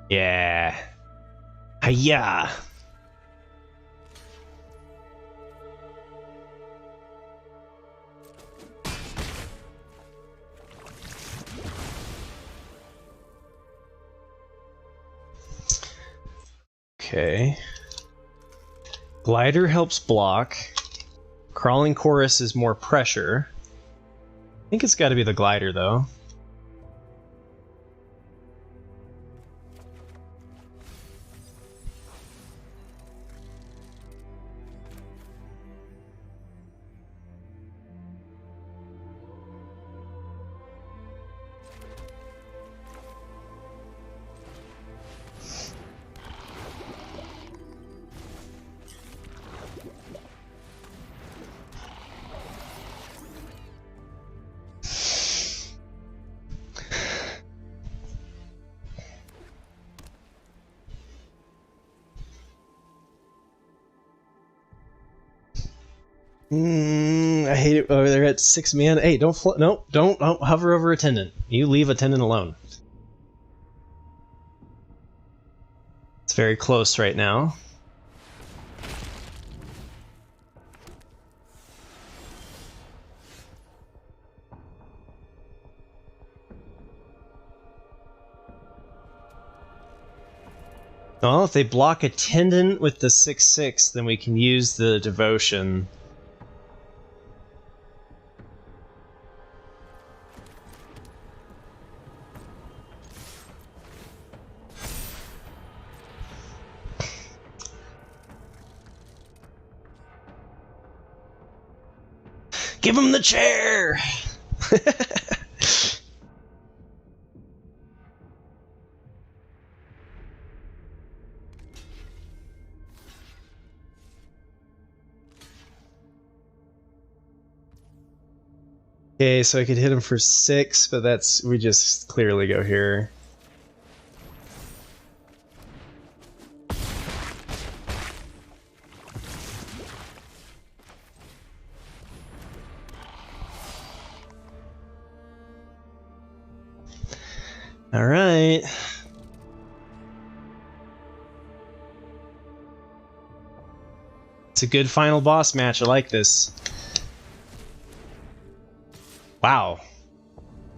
Yeah. Hiya! Okay. Glider helps block. Crawling Chorus is more pressure. I think it's got to be the Glider, though. I hate it. Oh, they're at 6 mana. Hey, don't don't hover over Attendant. You leave Attendant alone. It's very close right now. Well, if they block Attendant with the 6/6, then we can use the Devotion. Give him the chair! Okay, so I could hit him for 6, but that's... we just clearly go here. Alright. It's a good final boss match, I like this. Wow.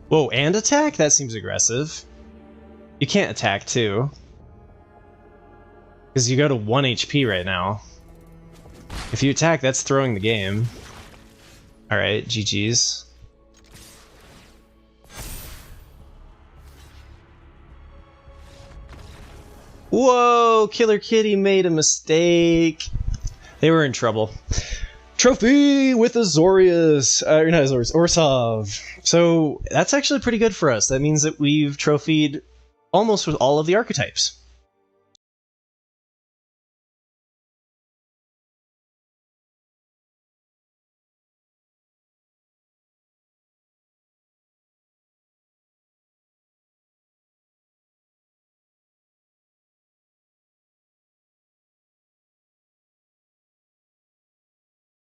Whoa, and attack? That seems aggressive. You can't attack too. Because you go to 1 HP right now. If you attack, that's throwing the game. Alright, GG's. Whoa, Killer Kitty made a mistake. They were in trouble. Trophy with Azorius. Not Azorius, Orsov. So that's actually pretty good for us. That means that we've trophied almost with all of the archetypes.